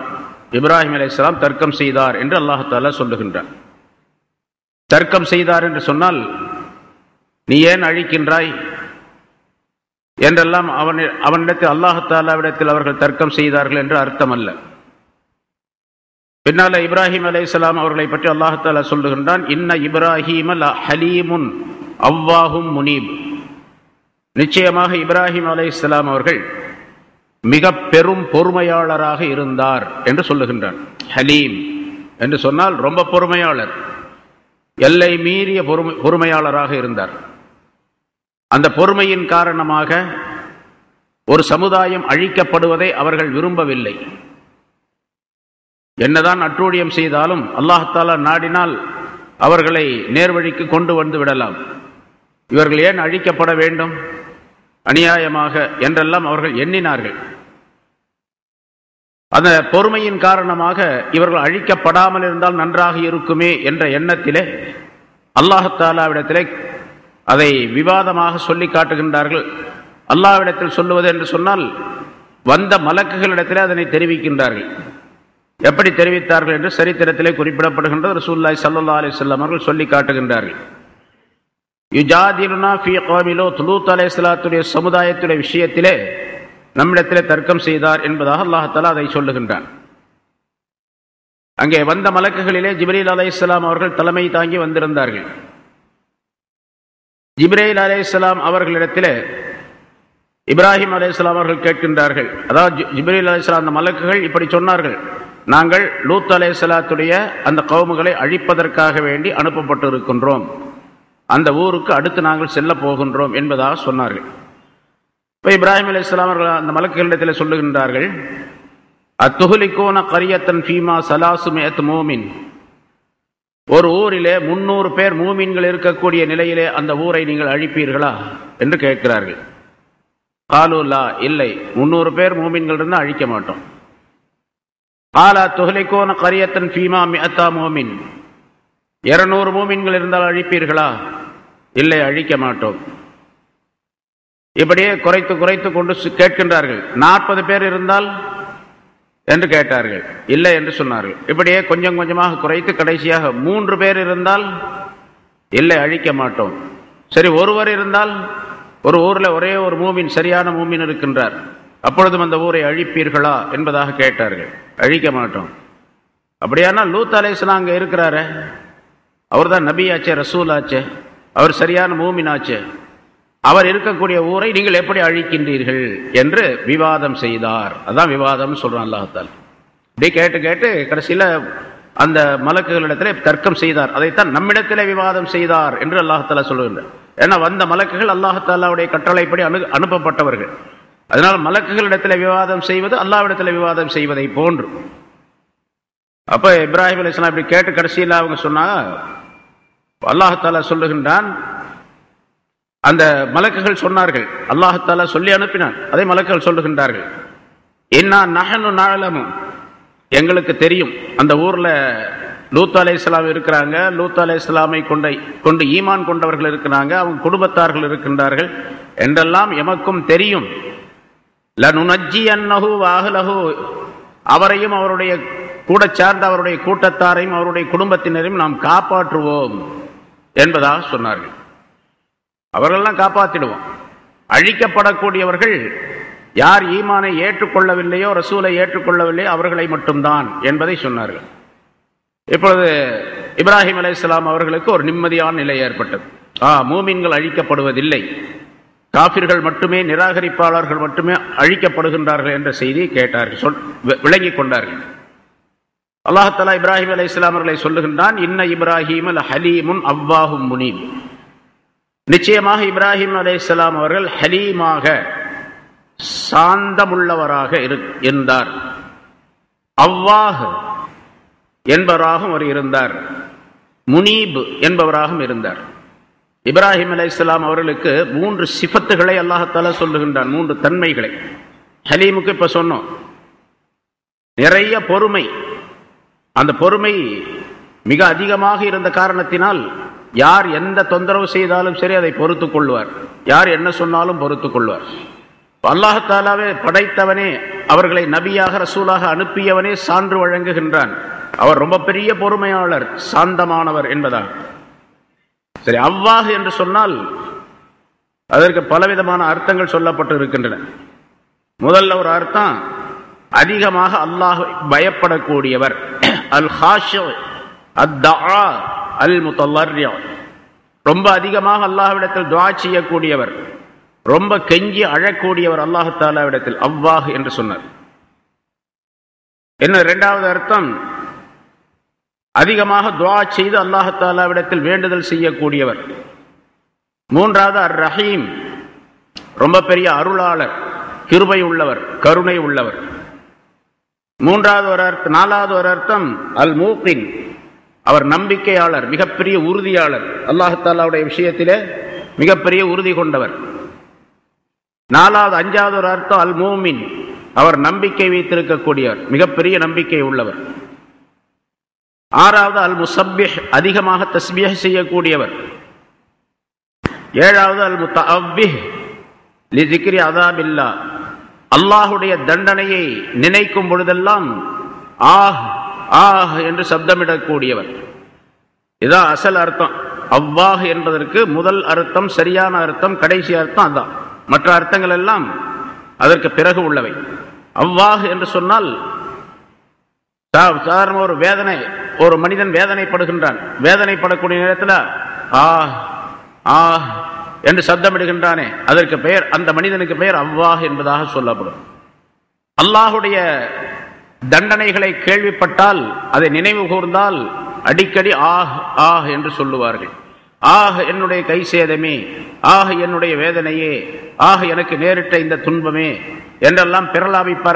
இப்ராஹிம் அலைஹிஸ்ஸலாம் தர்க்கம் செய்தார் என்று அல்லாஹ் தஆலா சொல்லுகின்றார். தர்க்கம் செய்தார் என்று சொன்னால் நீ ஏன் அழிக்கின்றாய் என்றெல்லாம் அவனிடத்தில் அல்லாஹ் தஆலாவிடத்தில் அவர்கள் தர்க்கம் செய்தார்கள் என்று அர்த்தம் அல்ல. பின்னால இப்ராஹிம் அலைஹிஸ்ஸலாம் அவர்களை பற்றி அல்லாஹ் தஆலா சொல்லுகின்றான், இன்ன இப்ராஹீம லஹலீமுன் அவ்வாஹும் முனீப், நிச்சயமாக இப்ராஹிம் அலைஹிஸ்ஸலாம் அவர்கள் மிக பெரும் பொறுமையாளராக இருந்தார் என்று சொல்லுகின்றான். ஹலீம் என்று சொன்னால் ரொம்ப பொறுமையாளர், எல்லை மீறிய பொறுமையாளராக இருந்தார். அந்த பொறுமையின் காரணமாக ஒரு சமுதாயம் அழிக்கப்படுவதை அவர்கள் விரும்பவில்லை. என்னதான் அட்டூழியம் செய்தாலும் அல்லாஹ் தஆலா நாடினால் அவர்களை நேர்வழிக்கு கொண்டு வந்து விடலாம். இவர்கள் ஏன் அழிக்கப்பட வேண்டும் அநியாயமாக என்றெல்லாம் அவர்கள் எண்ணினார்கள். அந்த பொறுமையின் காரணமாக இவர்கள் அழிக்கப்படாமல் இருந்தால் நன்றாக இருக்குமே என்ற எண்ணத்திலே அல்லாஹ் தஆலாவிடத்திலே அதை விவாதமாக சொல்லி காட்டுகின்றார்கள். அல்லாஹ்விடத்தில் சொல்லுவது என்று சொன்னால் வந்த மலக்குகளிடத்திலே அதனை தெரிவிக்கின்றார்கள். எப்படி தெரிவித்தார்கள் என்று சரித்திரத்திலே குறிப்பிடப்படுகின்றது. ரசூலுல்லாஹி ஸல்லல்லாஹு அலைஹி வஸல்லம் அவர்கள் சொல்லி காட்டுகின்றார்கள். யுஜாதிலுனா ஃபீ கௌமி லூத், லூத் அலைஹிஸ்ஸலாத்துடைய சமுதாயத்துடைய விஷயத்திலே நம்மிடத்திலே தர்க்கம் செய்தார் என்பதாக அல்லாஹ் தஆலா அதை சொல்லுகின்றான். அங்கே வந்த மலக்குகளிலே ஜிப்ரீல் அலைஹிஸ்ஸலாம் அவர்கள் தலைமை தாங்கி வந்திருந்தார்கள். ஜிப்ரீல் அலைஹிஸ்ஸலாம் அவர்களிடத்திலே இப்ராஹிம் அலைஹிஸ்ஸலாம் அவர்கள் கேட்கின்றார்கள். அதாவது ஜிப்ரீல் அலைஹிஸ்ஸலாம் அந்த மலக்குகள் இப்படி சொன்னார்கள், நாங்கள் லூத் அலைஹிஸ்ஸலாத்துடைய அந்த கௌமுகளை அழிப்பதற்காக வேண்டி அனுப்பப்பட்டு இருக்கின்றோம், அந்த ஊருக்கு அடுத்து நாங்கள் செல்ல போகின்றோம் என்பதாக சொன்னார்கள். இப்போ இப்ராஹிம் அலைஹிஸ்ஸலாம் அவர்கள் அந்த மலக்குகளிடத்தில் சொல்லுகின்றார்கள், அத்துஹ்லிகூன கரியத்தன் ஃபீமா ஸலாசுமியத் மூமின், ஒரு ஊரிலே 300 பேர் மூமின்கள் இருக்கக்கூடிய நிலையிலே அந்த ஊரை நீங்கள் அழிப்பீர்களா என்று கேட்கிறார்கள். காலு லா, இல்லை, 300 பேர் மூமின்கள் இருந்தால் அழிக்க மாட்டோம். காலா துஹ்லிகூன கரியத்தன் ஃபீமா மிஅத்தா மூமின், 200 மூமின்கள் இருந்தால் அழிப்பீர்களா? இல்லை, அழிக்க மாட்டோம். இப்படியே குறைத்து குறைத்து கொண்டு கேட்கின்றார்கள். 40 பேர் இருந்தால் என்று கேட்டார்கள், இல்லை என்று சொன்னார்கள். இப்படியே கொஞ்சம் கொஞ்சமாக குறைத்து கடைசியாக 3 பேர் இருந்தால் இல்லை, அழிக்க மாட்டோம். சரி, ஒருவர் இருந்தால், ஒரு ஊரில் ஒரே ஒரு மூமின், சரியான மூமின் இருக்கின்றார், அப்பொழுதும் அந்த ஊரை அழிப்பீர்களா என்பதாக கேட்டார்கள். அழிக்க மாட்டோம். அப்படியானால் லூத் அலைஹிஸ்ஸலாம் அங்கே இருக்கிறாரே, அவர் தான் நபியாச்சே, ரசூல் ஆச்சே, அவர் சரியான மூமின் ஆச்சே, அவர் இருக்கக்கூடிய ஊரை நீங்கள் எப்படி அழிக்கின்றீர்கள் என்று விவாதம் செய்தார். அதான் விவாதம் சொல்றான் அல்லாஹ் தஆலா. இப்படி கேட்டு கேட்டு கடைசியில் அந்த மலக்குகளிடத்தில் தர்க்கம் செய்தார். அதைத்தான் நம்மிடத்திலே விவாதம் செய்தார் என்று அல்லாஹ் தஆலா சொல்லுகின்றார். ஏன்னா வந்த மலக்குகள் அல்லாஹ் தஆலாவுடைய கட்டளைப்படி அனுப்பப்பட்டவர்கள். அதனால் மலக்குகளிடத்தில் விவாதம் செய்வது அல்லாஹ்விடத்தில் விவாதம் செய்வதை போன்று. அப்ப இப்ராஹிம் அலைஹிஸ்ஸலாம் இப்படி கேட்டு கடைசியில் அவங்க சொன்னாங்க, அல்லாஹ் தஆலா சொல்லுகின்றான், அந்த மலக்குகள் சொன்னார்கள், அல்லாஹ் தஆலா சொல்லி அனுப்பினான், அதை மலக்குகள் சொல்லுகின்றார்கள், இன்னா நஹனு நஅலமு, எங்களுக்கு தெரியும் அந்த ஊர்ல லூத் அலைஹிஸ்ஸலாம் இருக்கிறாங்க, லூத் அலைஹிஸ்ஸலாமை கொண்டு ஈமான் கொண்டவர்கள் இருக்கிறாங்க, அவங்க குடும்பத்தார்கள் இருக்கின்றார்கள் என்றெல்லாம் எமக்கும் தெரியும். லனுனஜ்ஜியன்னஹு வ அஹ்லஹு, அவரையும் அவருடைய கூட சார்ந்த அவருடைய கூட்டத்தாரையும் அவருடைய குடும்பத்தினரையும் நாம் காப்பாற்றுவோம் என்பதாக சொன்னார்கள். அவர்களெல்லாம் காப்பாற்றிடுவோம். அழிக்கப்படக்கூடியவர்கள் யார் ஈமானை ஏற்றுக்கொள்ளவில்லையோ, ரசூலை ஏற்றுக்கொள்ளவில்லையோ அவர்களை மட்டும்தான் என்பதை சொன்னார்கள். இப்பொழுது இப்ராஹிம் அலைஹிஸ்ஸலாம் அவர்களுக்கு ஒரு நிம்மதியான நிலை ஏற்பட்டது. மூமின்கள் அழிக்கப்படுவதில்லை, காபிர்கள் மட்டுமே, நிராகரிப்பாளர்கள் மட்டுமே அழிக்கப்படுகின்றார்கள் என்ற செய்தியை கேட்டார்கள், விளங்கிக் கொண்டார்கள். அல்லாஹ் தஆலா இப்ராஹிம் அலைஹிஸ்ஸலாம் அவர்களை சொல்லுகின்றான், இன்ன இப்ராஹீம் ஹலீமுன் அவ்வாஹும் முனீப். நிச்சயமாக இப்ராஹிம் அலைஹிஸ்ஸலாம் அவர்கள் ஹலீமாக, சாந்தமுள்ளவராக இருந்தார். அவ்வாஹ் என்பவராகவும் அவர் இருந்தார், முனீப் என்பவராகவும் இருந்தார். இப்ராஹிம் அலைஹிஸ்ஸலாம் அவர்களுக்கு 3 சிஃபத்துகளை அல்லாஹ் தஆலா சொல்லுகின்றான், 3 தன்மைகளை. ஹலீமுக்கு இப்ப சொன்னோம், நிறைய பொறுமை. அந்த பொறுமை மிக அதிகமாக இருந்த காரணத்தினால் யார் எந்த தொந்தரவு செய்தாலும் சரி அதை பொறுத்துக் கொள்வார், யார் என்ன சொன்னாலும் பொறுத்துக் கொள்வார். அல்லாஹ் தஆலாவே படைத்தவனே, அவர்களை நபியாக ரசூலாக அனுப்பியவனே சான்று வழங்குகின்றான், அவர் ரொம்ப பெரிய பொறுமையாளர், சாந்தமானவர் என்பதாக. சரி, அவ்வாஹ் என்று சொன்னால் அதற்கு பலவிதமான அர்த்தங்கள் சொல்லப்பட்டு இருக்கின்றன. முதல்ல ஒரு அர்த்தம், அதிகமாக அல்லாஹ் பயப்படக்கூடியவர். அல் ஹாஷி அத்தஆ அல் முத்தல்லர்ரி, ரொம்ப அதிகமாக அல்லாஹ்விடத்தில் துஆ செய்யக்கூடியவர், ரொம்ப கெஞ்சி அழக்கூடியவர் அல்லாஹ் தஆலாவிடத்தில் அவ்வாஹ் என்று சொன்னார். என்ன இரண்டாவது அர்த்தம், அதிகமாக துஆ செய்து அல்லாஹ் தஆலாவிடத்தில் வேண்டுதல் செய்யக்கூடியவர். மூன்றாவது அர் ரஹீம், ரொம்ப பெரிய அருளாளர், கிருபை உள்ளவர், கருணை உள்ளவர். நாலாவது ஒரு அர்த்தம் அல் மூகின், அவர் நம்பிக்கையாளர், மிகப்பெரிய உறுதியாளர், அல்லாஹ் தஆலாவுடைய விஷயத்திலே மிகப்பெரிய உறுதி கொண்டவர். அஞ்சாவது ஒரு அர்த்தம் அல் மூமின், அவர் நம்பிக்கை வைத்திருக்கக்கூடியவர், மிகப்பெரிய நம்பிக்கை உள்ளவர். ஆறாவது அல் முஸப்பிஹ், அதிகமாக தஸ்பீஹ் செய்யக்கூடியவர். ஏழாவது அல் முத்தஅவ்விஹ் லிஸிக்ரி அஸாபில்லா, அல்லாஹுடைய தண்டனையை நினைக்கும் பொழுதெல்லாம் ஆஹ் ஆஹ் என்று சப்தமிடக்கூடியவர். இதான் அசல் அர்த்தம். அவ்வாஹ் என்பதற்கு முதல் அர்த்தம், சரியான அர்த்தம், கடைசி அர்த்தம் அதான். மற்ற அர்த்தங்கள் எல்லாம் அதற்கு பிறகு உள்ளவை. அவ்வாஹ் என்று சொன்னால் சாதாரண ஒரு வேதனை, ஒரு மனிதன் வேதனைப்படுகின்றான், வேதனைப்படக்கூடிய நேரத்தில் ஆஹ் ஆஹ் என்று சப்தமிடுகின்றானே, அதற்கு பெயர், அந்த மனிதனுக்கு பெயர் அவ்வாஹ் என்பதாக சொல்லப்படும். அல்லாஹுடைய தண்டனைகளை கேள்விப்பட்டால், அதை நினைவு கூர்ந்தால் அடிக்கடி ஆஹ் ஆஹ் என்று சொல்லுவார்கள். ஆஹ் என்னுடைய கை சேதமே, ஆஹ் என்னுடைய வேதனையே, ஆஹ் எனக்கு நேரிட்ட இந்த துன்பமே என்றெல்லாம் பிரலாபிப்பார்.